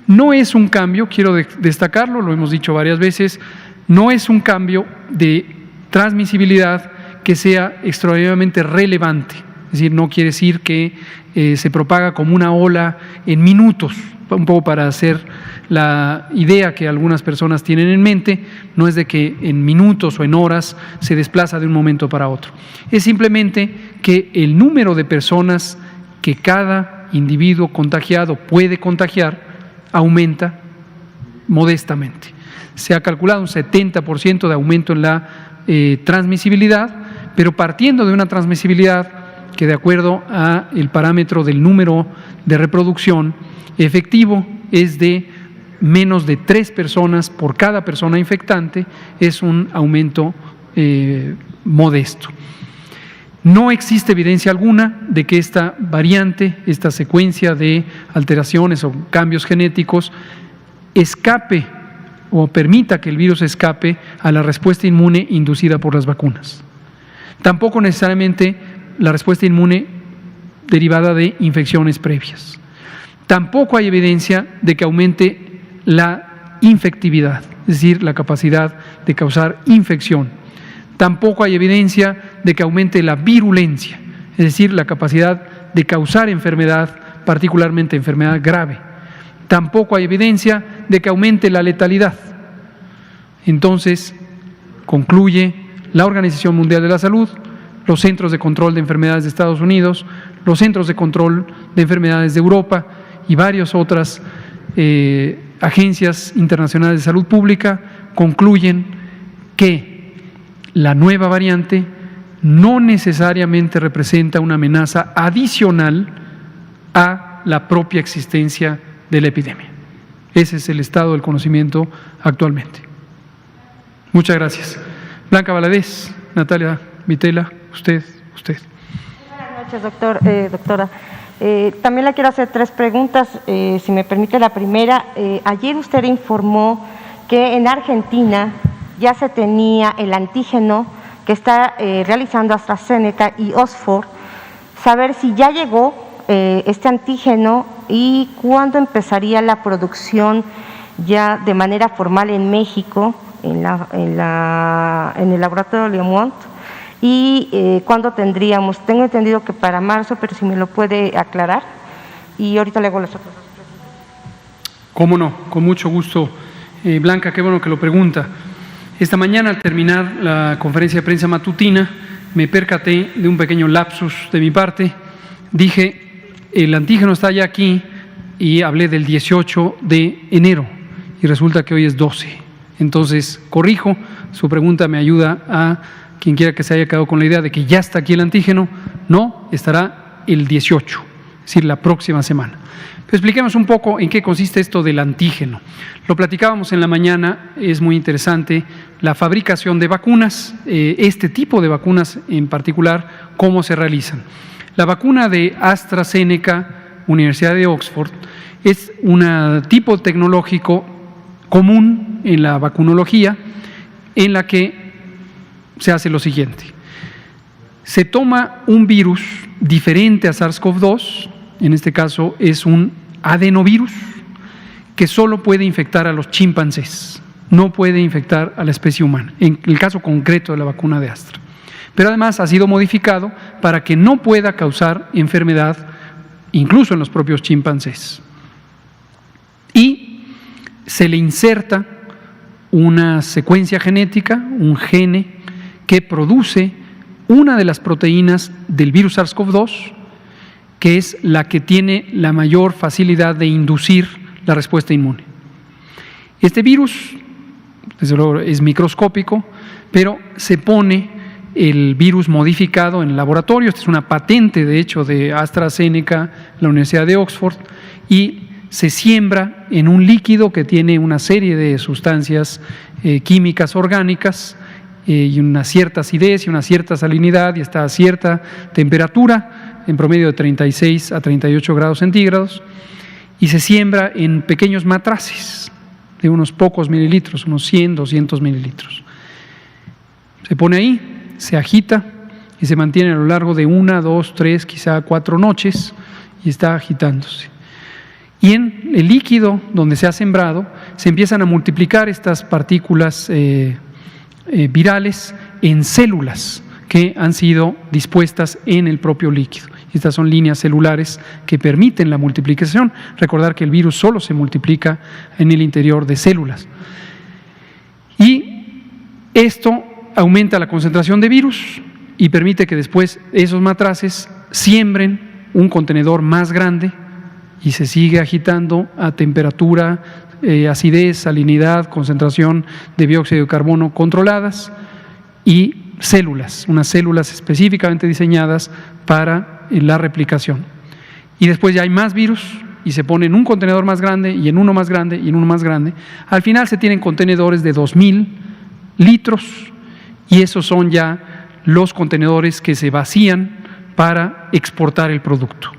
No es un cambio, quiero destacarlo, lo hemos dicho varias veces, no es un cambio de transmisibilidad que sea extraordinariamente relevante. Es decir, no quiere decir que se propaga como una ola en minutos, un poco para hacer la idea que algunas personas tienen en mente, no es de que en minutos o en horas se desplaza de un momento para otro. Es simplemente que el número de personas que cada individuo contagiado puede contagiar aumenta modestamente. Se ha calculado un 70% de aumento en la transmisibilidad, pero partiendo de una transmisibilidad que, de acuerdo a el parámetro del número de reproducción efectivo, es de menos de 3 personas por cada persona infectante, es un aumento modesto. No existe evidencia alguna de que esta variante, esta secuencia de alteraciones o cambios genéticos escape o permita que el virus escape a la respuesta inmune inducida por las vacunas. Tampoco necesariamente la respuesta inmune derivada de infecciones previas. Tampoco hay evidencia de que aumente la infectividad, es decir, la capacidad de causar infección. Tampoco hay evidencia de que aumente la virulencia, es decir, la capacidad de causar enfermedad, particularmente enfermedad grave. Tampoco hay evidencia de que aumente la letalidad. Entonces, concluye la Organización Mundial de la Salud, los Centros de Control de Enfermedades de Estados Unidos, los Centros de Control de Enfermedades de Europa y varias otras agencias internacionales de salud pública concluyen que la nueva variante no necesariamente representa una amenaza adicional a la propia existencia de la epidemia. Ese es el estado del conocimiento actualmente. Muchas gracias. Blanca Valadez, Natalia Vitela, usted. Buenas noches, doctora. También le quiero hacer 3 preguntas, si me permite. La primera, ayer usted informó que en Argentina ya se tenía el antígeno que está realizando AstraZeneca y Oxford. Saber si ya llegó este antígeno y cuándo empezaría la producción ya de manera formal en México, en el laboratorio Leomont, y cuándo tendríamos. Tengo entendido que para marzo, pero si me lo puede aclarar. Y ahorita le hago las otras 2 preguntas. Cómo no, con mucho gusto. Blanca, qué bueno que lo pregunta. Esta mañana, al terminar la conferencia de prensa matutina, me percaté de un pequeño lapsus de mi parte. Dije, el antígeno está ya aquí, y hablé del 18 de enero, y resulta que hoy es 12. Entonces, corrijo, su pregunta me ayuda a quien quiera que se haya quedado con la idea de que ya está aquí el antígeno. No, estará el 18, es decir, la próxima semana. Pero expliquemos un poco en qué consiste esto del antígeno. Lo platicábamos en la mañana, es muy interesante la fabricación de vacunas, este tipo de vacunas en particular, cómo se realizan. La vacuna de AstraZeneca, Universidad de Oxford, es un tipo tecnológico común en la vacunología, en la que se hace lo siguiente. Se toma un virus diferente a SARS-CoV-2, en este caso es un adenovirus, que solo puede infectar a los chimpancés, no puede infectar a la especie humana, en el caso concreto de la vacuna de Astra. Pero además ha sido modificado para que no pueda causar enfermedad, incluso en los propios chimpancés. Y se le inserta una secuencia genética, un gene, que produce una de las proteínas del virus SARS-CoV-2, que es la que tiene la mayor facilidad de inducir la respuesta inmune. Este virus, desde luego, es microscópico, pero se pone el virus modificado en el laboratorio. Esta es una patente, de hecho, de AstraZeneca, la Universidad de Oxford, y se siembra en un líquido que tiene una serie de sustancias químicas orgánicas y una cierta acidez y una cierta salinidad, y está a cierta temperatura, en promedio de 36 a 38 grados centígrados, y se siembra en pequeños matraces de unos pocos mililitros, unos 100, 200 mililitros. Se pone ahí, se agita y se mantiene a lo largo de 1, 2, 3, quizá 4 noches, y está agitándose. Y en el líquido donde se ha sembrado se empiezan a multiplicar estas partículas virales en células que han sido dispuestas en el propio líquido. Estas son líneas celulares que permiten la multiplicación. Recordar que el virus solo se multiplica en el interior de células. Y esto aumenta la concentración de virus y permite que después esos matraces siembren un contenedor más grande y se sigue agitando a temperatura, acidez, salinidad, concentración de dióxido de carbono controladas, y células, unas células específicamente diseñadas para la replicación. Y después ya hay más virus y se pone en un contenedor más grande y en uno más grande y en uno más grande. Al final se tienen contenedores de 2,000 litros y esos son ya los contenedores que se vacían para exportar el producto.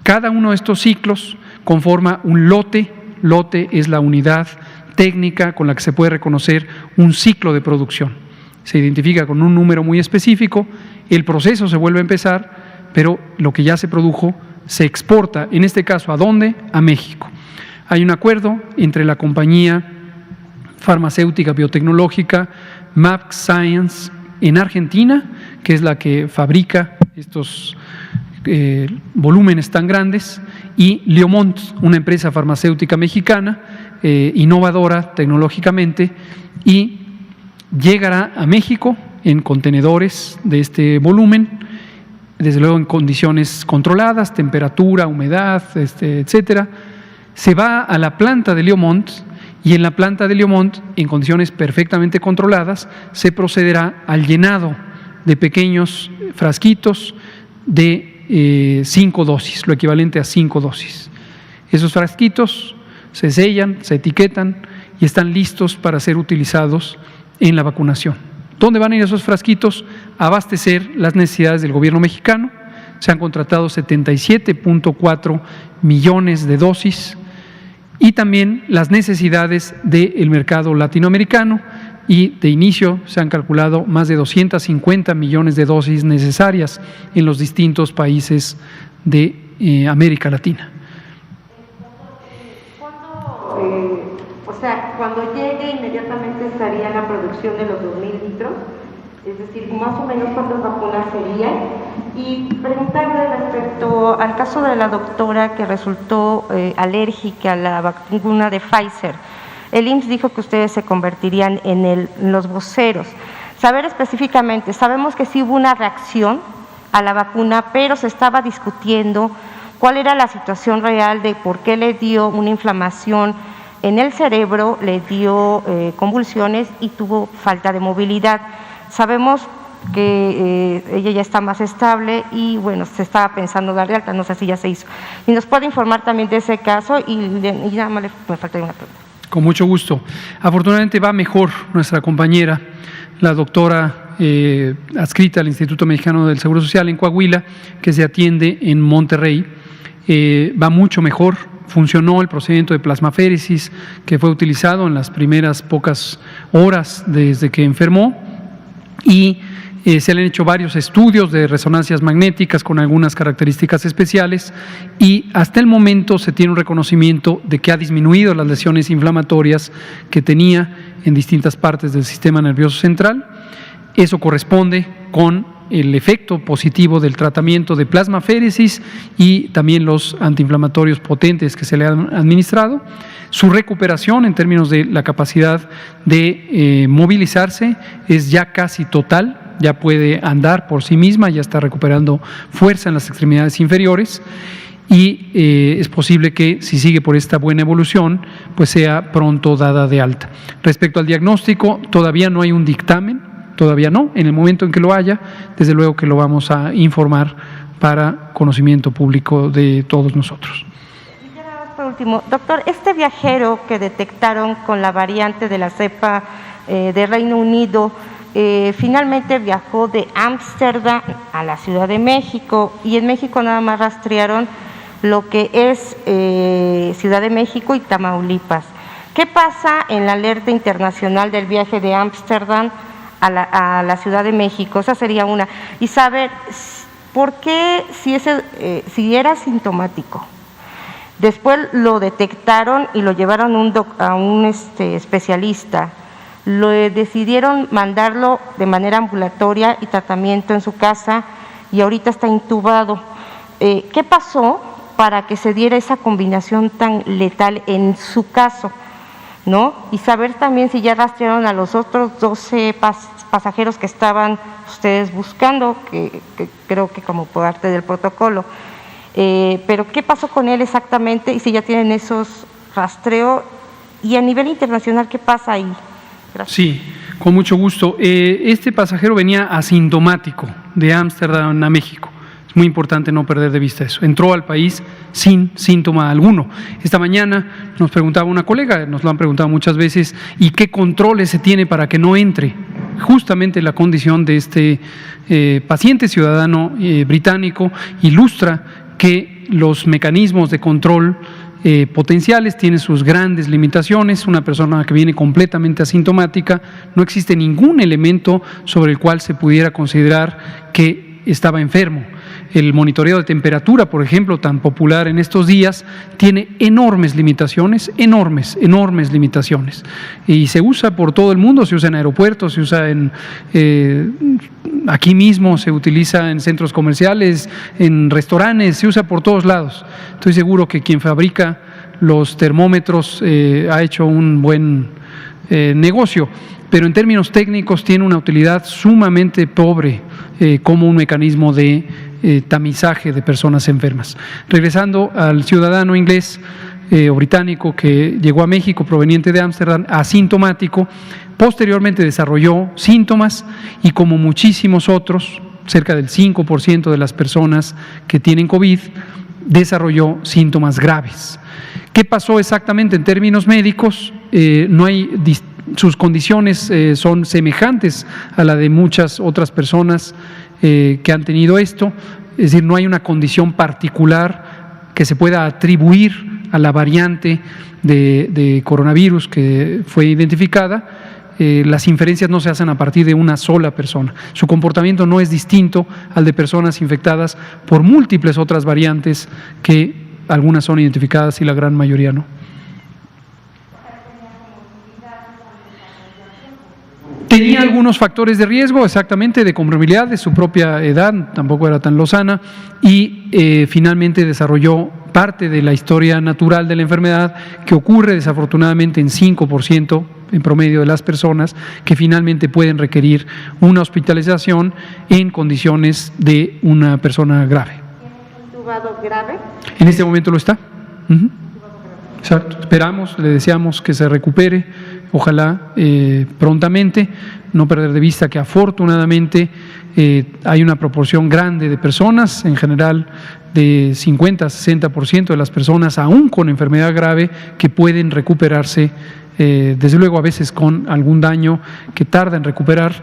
Cada uno de estos ciclos conforma un lote. Lote es la unidad técnica con la que se puede reconocer un ciclo de producción. Se identifica con un número muy específico, el proceso se vuelve a empezar, pero lo que ya se produjo se exporta, en este caso, ¿a dónde? A México. Hay un acuerdo entre la compañía farmacéutica biotecnológica Mabx Science en Argentina, que es la que fabrica estos volúmenes tan grandes, y Leomont, una empresa farmacéutica mexicana, innovadora tecnológicamente, y llegará a México en contenedores de este volumen, desde luego en condiciones controladas, temperatura, humedad, etcétera. Se va a la planta de Leomont, y en la planta de Leomont, en condiciones perfectamente controladas, se procederá al llenado de pequeños frasquitos de 5 dosis, lo equivalente a 5 dosis. Esos frasquitos se sellan, se etiquetan y están listos para ser utilizados en la vacunación. ¿Dónde van a ir esos frasquitos? A abastecer las necesidades del gobierno mexicano. Se han contratado 77.4 millones de dosis, y también las necesidades del mercado latinoamericano, y de inicio se han calculado más de 250 millones de dosis necesarias en los distintos países de América Latina. Cuando llegue inmediatamente estaría la producción de los 2.000 litros, es decir, más o menos cuántas vacunas serían. Y preguntarle respecto al caso de la doctora que resultó alérgica a la vacuna de Pfizer. El IMSS dijo que ustedes se convertirían en los voceros. Saber específicamente, sabemos que sí hubo una reacción a la vacuna, pero se estaba discutiendo cuál era la situación real de por qué le dio una inflamación en el cerebro, le dio convulsiones y tuvo falta de movilidad. Sabemos que ella ya está más estable y bueno, se estaba pensando darle alta, no sé si ya se hizo. Y nos puede informar también de ese caso y nada más me falta una pregunta. Con mucho gusto. Afortunadamente va mejor nuestra compañera, la doctora adscrita al Instituto Mexicano del Seguro Social en Coahuila, que se atiende en Monterrey. Va mucho mejor. Funcionó el procedimiento de plasmaféresis que fue utilizado en las primeras pocas horas desde que enfermó, y se le han hecho varios estudios de resonancias magnéticas con algunas características especiales, y hasta el momento se tiene un reconocimiento de que ha disminuido las lesiones inflamatorias que tenía en distintas partes del sistema nervioso central. Eso corresponde con el efecto positivo del tratamiento de plasmaféresis y también los antiinflamatorios potentes que se le han administrado. Su recuperación en términos de la capacidad de movilizarse es ya casi total, ya puede andar por sí misma, ya está recuperando fuerza en las extremidades inferiores, y es posible que, si sigue por esta buena evolución, pues sea pronto dada de alta. Respecto al diagnóstico, todavía no hay un dictamen. Todavía no, en el momento en que lo haya, desde luego que lo vamos a informar para conocimiento público de todos nosotros. Y ya nada más por último, doctor, este viajero que detectaron con la variante de la cepa de Reino Unido, finalmente viajó de Ámsterdam a la Ciudad de México, y en México nada más rastrearon lo que es Ciudad de México y Tamaulipas. ¿Qué pasa en la alerta internacional del viaje de Ámsterdam a la Ciudad de México? Esa sería una. Y saber por qué, si era sintomático, después lo detectaron y lo llevaron a un especialista, lo decidieron mandarlo de manera ambulatoria y tratamiento en su casa, y ahorita está intubado. ¿Qué pasó para que se diera esa combinación tan letal en su caso? ¿No? Y saber también si ya rastrearon a los otros 12 pasajeros que estaban ustedes buscando, que creo que como parte del protocolo. Pero ¿qué pasó con él exactamente? Y si ya tienen esos rastreos, y a nivel internacional, ¿qué pasa ahí? Gracias. Sí, con mucho gusto. Este pasajero venía asintomático de Ámsterdam a México. Es muy importante no perder de vista eso. Entró al país sin síntoma alguno. Esta mañana nos preguntaba una colega, nos lo han preguntado muchas veces, ¿y qué controles se tiene para que no entre? Justamente la condición de este paciente ciudadano británico ilustra que los mecanismos de control potenciales, tiene sus grandes limitaciones. Una persona que viene completamente asintomática, no existe ningún elemento sobre el cual se pudiera considerar que estaba enfermo. El monitoreo de temperatura, por ejemplo, tan popular en estos días, tiene enormes limitaciones, enormes limitaciones. Y se usa por todo el mundo, se usa en aeropuertos, se usa aquí mismo, se utiliza en centros comerciales, en restaurantes, se usa por todos lados. Estoy seguro que quien fabrica los termómetros ha hecho un buen negocio, pero en términos técnicos tiene una utilidad sumamente pobre como un mecanismo de tamizaje de personas enfermas. Regresando al ciudadano inglés o británico que llegó a México proveniente de Ámsterdam, asintomático, posteriormente desarrolló síntomas y, como muchísimos otros, cerca del 5% de las personas que tienen COVID, desarrolló síntomas graves. ¿Qué pasó exactamente en términos médicos? Sus condiciones son semejantes a la de muchas otras personas que han tenido esto, es decir, no hay una condición particular que se pueda atribuir a la variante de coronavirus que fue identificada. Las inferencias no se hacen a partir de una sola persona. Su comportamiento no es distinto al de personas infectadas por múltiples otras variantes que algunas son identificadas y la gran mayoría no. Tenía algunos factores de riesgo, exactamente, de comorbilidad, de su propia edad, tampoco era tan lozana, y finalmente desarrolló parte de la historia natural de la enfermedad, que ocurre desafortunadamente en 5% en promedio de las personas que finalmente pueden requerir una hospitalización en condiciones de una persona grave. ¿Tiene un intubado grave? En este momento lo está. Exacto. Esperamos, le deseamos que se recupere, ojalá prontamente. No perder de vista que afortunadamente hay una proporción grande de personas, en general de 50-60% de las personas, aún con enfermedad grave, que pueden recuperarse, desde luego a veces con algún daño que tarda en recuperar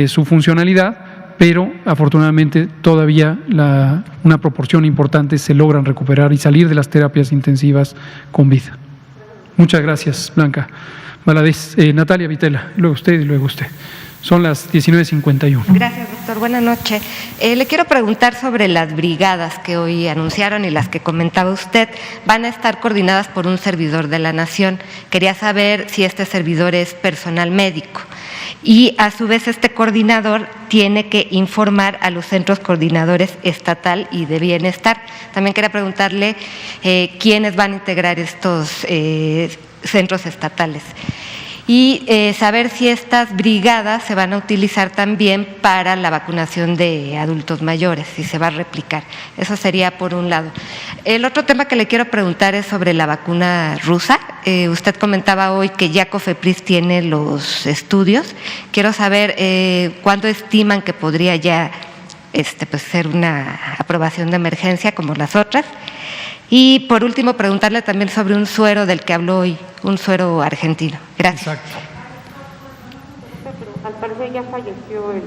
su funcionalidad, pero afortunadamente todavía una proporción importante se logran recuperar y salir de las terapias intensivas con vida. Muchas gracias, Blanca Valadez. Natalia Vitela, luego usted y luego usted. Son las 19:51. Gracias, doctor. Buenas noches. Le quiero preguntar sobre las brigadas que hoy anunciaron y las que comentaba usted. Van a estar coordinadas por un servidor de la Nación. Quería saber si este servidor es personal médico. Y a su vez este coordinador tiene que informar a los centros coordinadores estatal y de bienestar. También quería preguntarle quiénes van a integrar estos centros estatales. Y saber si estas brigadas se van a utilizar también para la vacunación de adultos mayores, si se va a replicar. Eso sería por un lado. El otro tema que le quiero preguntar es sobre la vacuna rusa. Usted comentaba hoy que ya COFEPRIS tiene los estudios. Quiero saber cuándo estiman que podría ya ser una aprobación de emergencia como las otras. Y por último, preguntarle también sobre un suero del que habló hoy, un suero argentino. Gracias. Exacto. Pero al parecer ya falleció es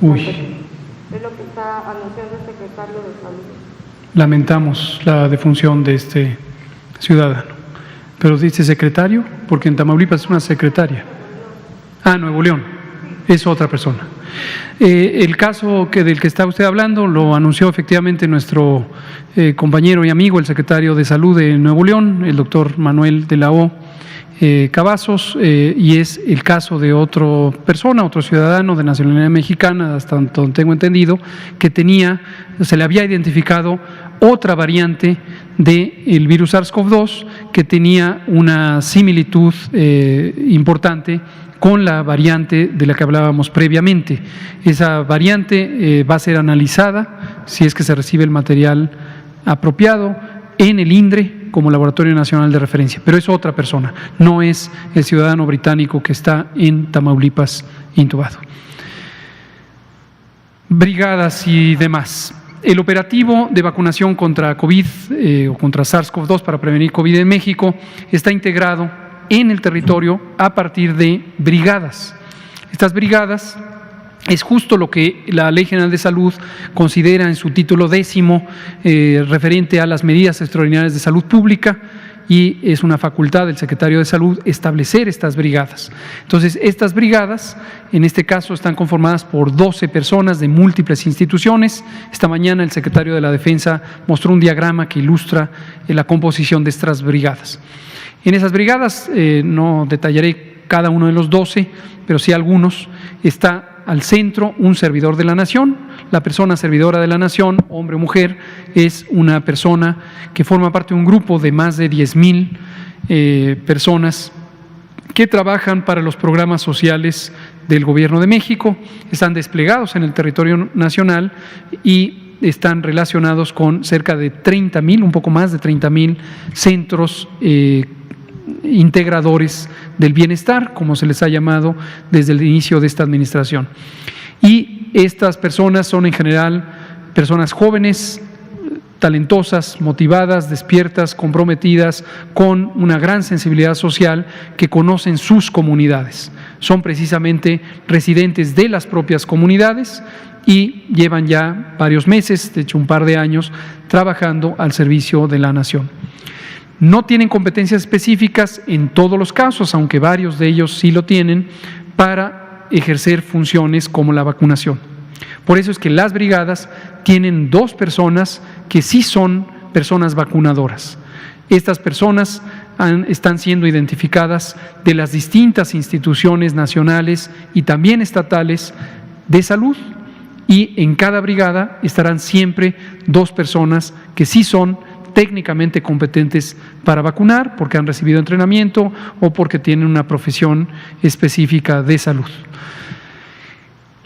lo que está anunciando el secretario de Salud. Lamentamos la defunción de este ciudadano. Pero dice secretario, porque en Tamaulipas es una secretaria. Nuevo León, es otra persona. El caso del que está usted hablando lo anunció efectivamente nuestro compañero y amigo, el secretario de Salud de Nuevo León, el doctor Manuel de la O. Cavazos, y es el caso de otra persona, otro ciudadano de nacionalidad mexicana, hasta donde tengo entendido, que se le había identificado otra variante del virus SARS-CoV-2 que tenía una similitud importante con la variante de la que hablábamos previamente. Esa variante va a ser analizada si es que se recibe el material apropiado en el INDRE como Laboratorio Nacional de Referencia, pero es otra persona, no es el ciudadano británico que está en Tamaulipas intubado. Brigadas y demás. El operativo de vacunación contra COVID o contra SARS-CoV-2 para prevenir COVID en México está integrado en el territorio a partir de brigadas. Estas brigadas es justo lo que la Ley General de Salud considera en su título 10 referente a las medidas extraordinarias de salud pública, y es una facultad del secretario de Salud establecer estas brigadas. Entonces, estas brigadas, en este caso, están conformadas por 12 personas de múltiples instituciones. Esta mañana el secretario de la Defensa mostró un diagrama que ilustra la composición de estas brigadas. En esas brigadas, no detallaré cada uno de los 12, pero sí algunos, está al centro un servidor de la nación. La persona servidora de la nación, hombre o mujer, es una persona que forma parte de un grupo de más de 10,000 personas que trabajan para los programas sociales del Gobierno de México, están desplegados en el territorio nacional y están relacionados con cerca de 30,000, un poco más de 30,000 centros integradores del bienestar, como se les ha llamado desde el inicio de esta administración. Y estas personas son en general personas jóvenes, talentosas, motivadas, despiertas, comprometidas, con una gran sensibilidad social, que conocen sus comunidades. Son precisamente residentes de las propias comunidades y llevan ya varios meses, de hecho un par de años, trabajando al servicio de la nación. No tienen competencias específicas en todos los casos, aunque varios de ellos sí lo tienen, para ejercer funciones como la vacunación. Por eso es que las brigadas tienen 2 personas que sí son personas vacunadoras. Estas personas están siendo identificadas de las distintas instituciones nacionales y también estatales de salud, y en cada brigada estarán siempre 2 personas que sí son técnicamente competentes para vacunar, porque han recibido entrenamiento o porque tienen una profesión específica de salud.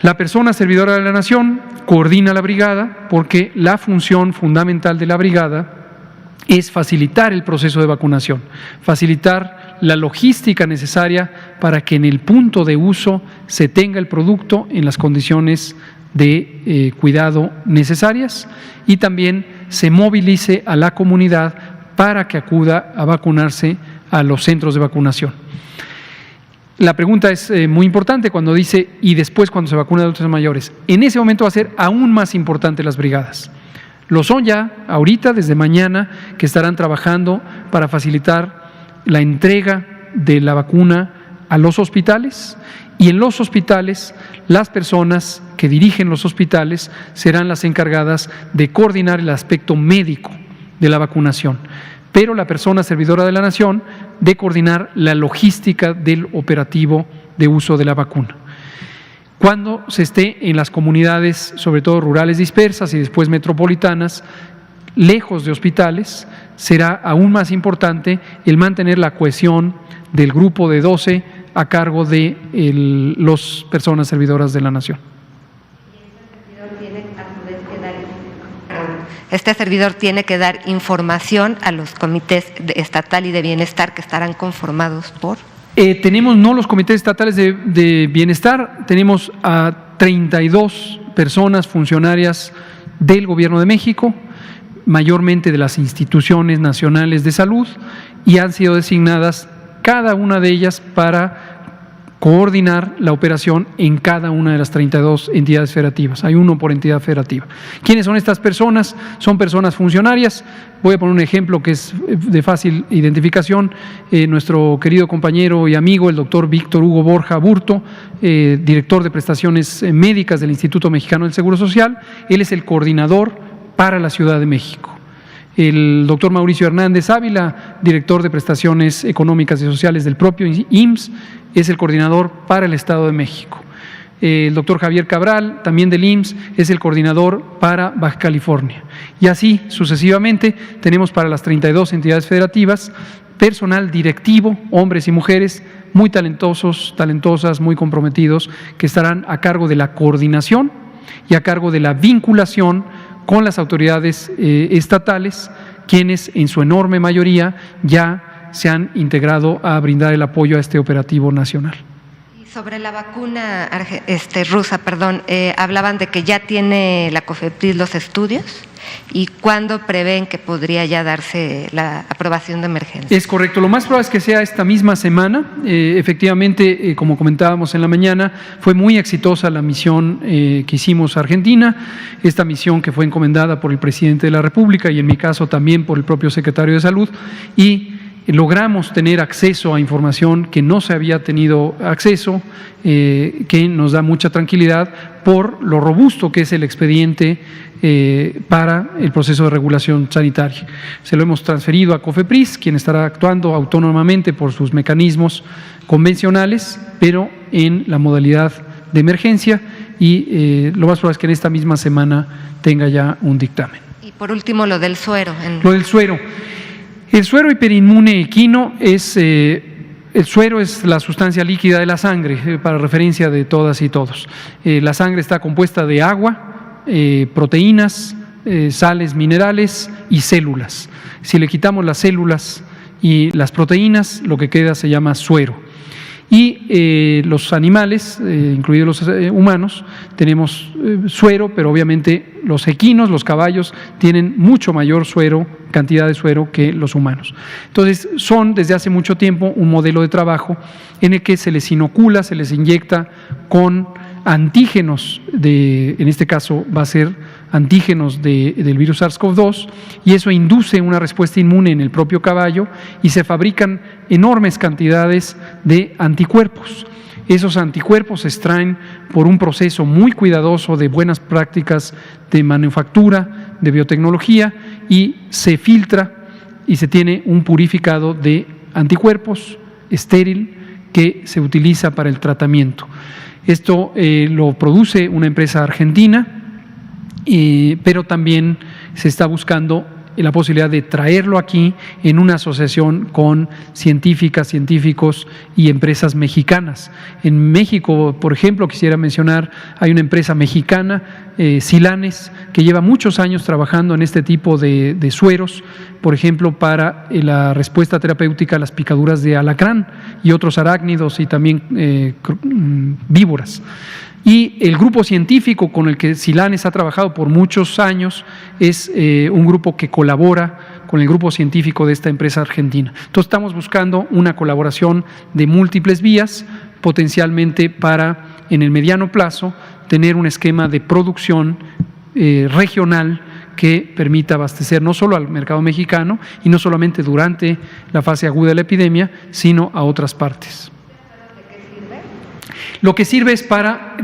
La persona servidora de la nación coordina la brigada, porque la función fundamental de la brigada es facilitar el proceso de vacunación, facilitar la logística necesaria para que en el punto de uso se tenga el producto en las condiciones de cuidado necesarias, y también se movilice a la comunidad para que acuda a vacunarse a los centros de vacunación. La pregunta es muy importante cuando dice, y después cuando se vacuna a adultos mayores. En ese momento va a ser aún más importante las brigadas. Lo son ya ahorita, desde mañana, que estarán trabajando para facilitar la entrega de la vacuna a los hospitales, y en los hospitales las personas que dirigen los hospitales serán las encargadas de coordinar el aspecto médico de la vacunación, pero la persona servidora de la nación de coordinar la logística del operativo de uso de la vacuna. Cuando se esté en las comunidades, sobre todo rurales dispersas y después metropolitanas, lejos de hospitales, será aún más importante el mantener la cohesión del grupo de 12 a cargo de las personas servidoras de la nación. Este servidor tiene que dar información a los comités estatal y de bienestar que estarán conformados por… Tenemos no los comités estatales de bienestar, tenemos a 32 personas funcionarias del Gobierno de México, mayormente de las instituciones nacionales de salud, y han sido designadas cada una de ellas para coordinar la operación en cada una de las 32 entidades federativas. Hay uno por entidad federativa. ¿Quiénes son estas personas? Son personas funcionarias. Voy a poner un ejemplo que es de fácil identificación. Nuestro querido compañero y amigo, el doctor Víctor Hugo Borja Burto, director de prestaciones médicas del Instituto Mexicano del Seguro Social. Él es el coordinador para la Ciudad de México. El doctor Mauricio Hernández Ávila, director de prestaciones económicas y sociales del propio IMSS, es el coordinador para el Estado de México. El doctor Javier Cabral, también del IMSS, es el coordinador para Baja California. Y así sucesivamente tenemos para las 32 entidades federativas personal directivo, hombres y mujeres, muy talentosos, talentosas, muy comprometidos, que estarán a cargo de la coordinación y a cargo de la vinculación con las autoridades estatales, quienes en su enorme mayoría ya se han integrado a brindar el apoyo a este operativo nacional. Y sobre la vacuna rusa, hablaban de que ya tiene la COFEPRIS los estudios, ¿y cuándo prevén que podría ya darse la aprobación de emergencia? Es correcto, lo más probable es que sea esta misma semana. Efectivamente, como comentábamos en la mañana, fue muy exitosa la misión que hicimos a Argentina, esta misión que fue encomendada por el presidente de la República y en mi caso también por el propio secretario de Salud, y logramos tener acceso a información que no se había tenido acceso, que nos da mucha tranquilidad por lo robusto que es el expediente para el proceso de regulación sanitaria. Se lo hemos transferido a COFEPRIS, quien estará actuando autónomamente por sus mecanismos convencionales, pero en la modalidad de emergencia, y lo más probable es que en esta misma semana tenga ya un dictamen. Y por último, lo del suero. Lo del suero. El suero hiperinmune equino es, el suero es la sustancia líquida de la sangre, para referencia de todas y todos. La sangre está compuesta de agua, proteínas, sales minerales y células. Si le quitamos las células y las proteínas, lo que queda se llama suero. Y los animales, incluidos los humanos, tenemos suero, pero obviamente los equinos, los caballos, tienen mucho mayor suero, cantidad de suero que los humanos. Entonces, son desde hace mucho tiempo un modelo de trabajo en el que se les inocula, se les inyecta con antígenos en este caso va a ser antígenos del virus SARS-CoV-2, y eso induce una respuesta inmune en el propio caballo y se fabrican enormes cantidades de anticuerpos. Esos anticuerpos se extraen por un proceso muy cuidadoso de buenas prácticas de manufactura, de biotecnología, y se filtra y se tiene un purificado de anticuerpos estéril que se utiliza para el tratamiento. Esto lo produce una empresa argentina, pero también se está buscando la posibilidad de traerlo aquí en una asociación con científicas, científicos y empresas mexicanas. En México, por ejemplo, quisiera mencionar, hay una empresa mexicana, Silanes, que lleva muchos años trabajando en este tipo de sueros, por ejemplo, para la respuesta terapéutica a las picaduras de alacrán y otros arácnidos y también víboras. Y el grupo científico con el que Silanes ha trabajado por muchos años es un grupo que colabora con el grupo científico de esta empresa argentina. Entonces estamos buscando una colaboración de múltiples vías, potencialmente para, en el mediano plazo, tener un esquema de producción regional que permita abastecer no solo al mercado mexicano y no solamente durante la fase aguda de la epidemia, sino a otras partes. Lo que sirve es para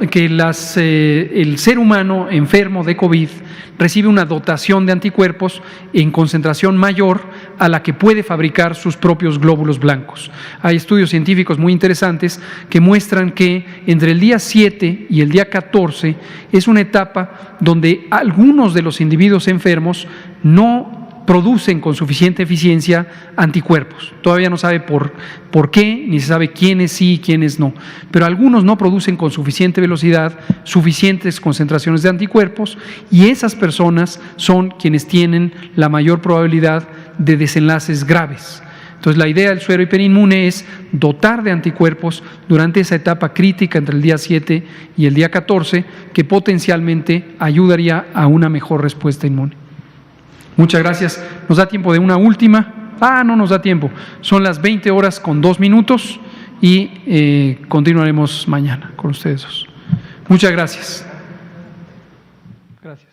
que el ser humano enfermo de COVID recibe una dotación de anticuerpos en concentración mayor a la que puede fabricar sus propios glóbulos blancos. Hay estudios científicos muy interesantes que muestran que entre el día 7 y el día 14 es una etapa donde algunos de los individuos enfermos no producen con suficiente eficiencia anticuerpos. Todavía no sabe por qué, ni se sabe quiénes sí y quiénes no, pero algunos no producen con suficiente velocidad suficientes concentraciones de anticuerpos, y esas personas son quienes tienen la mayor probabilidad de desenlaces graves. Entonces, la idea del suero hiperinmune es dotar de anticuerpos durante esa etapa crítica entre el día 7 y el día 14, que potencialmente ayudaría a una mejor respuesta inmune. Muchas gracias. ¿Nos da tiempo de una última? No nos da tiempo. Son las 20:02 y continuaremos mañana con ustedes dos. Muchas gracias. Gracias.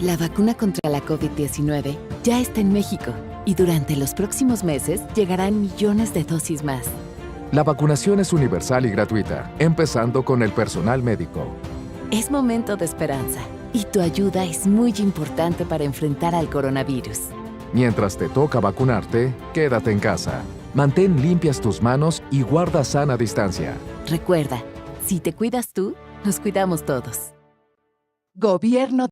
La vacuna contra la COVID-19 ya está en México y durante los próximos meses llegarán millones de dosis más. La vacunación es universal y gratuita, empezando con el personal médico. Es momento de esperanza y tu ayuda es muy importante para enfrentar al coronavirus. Mientras te toca vacunarte, quédate en casa. Mantén limpias tus manos y guarda sana distancia. Recuerda, si te cuidas tú, nos cuidamos todos. Gobierno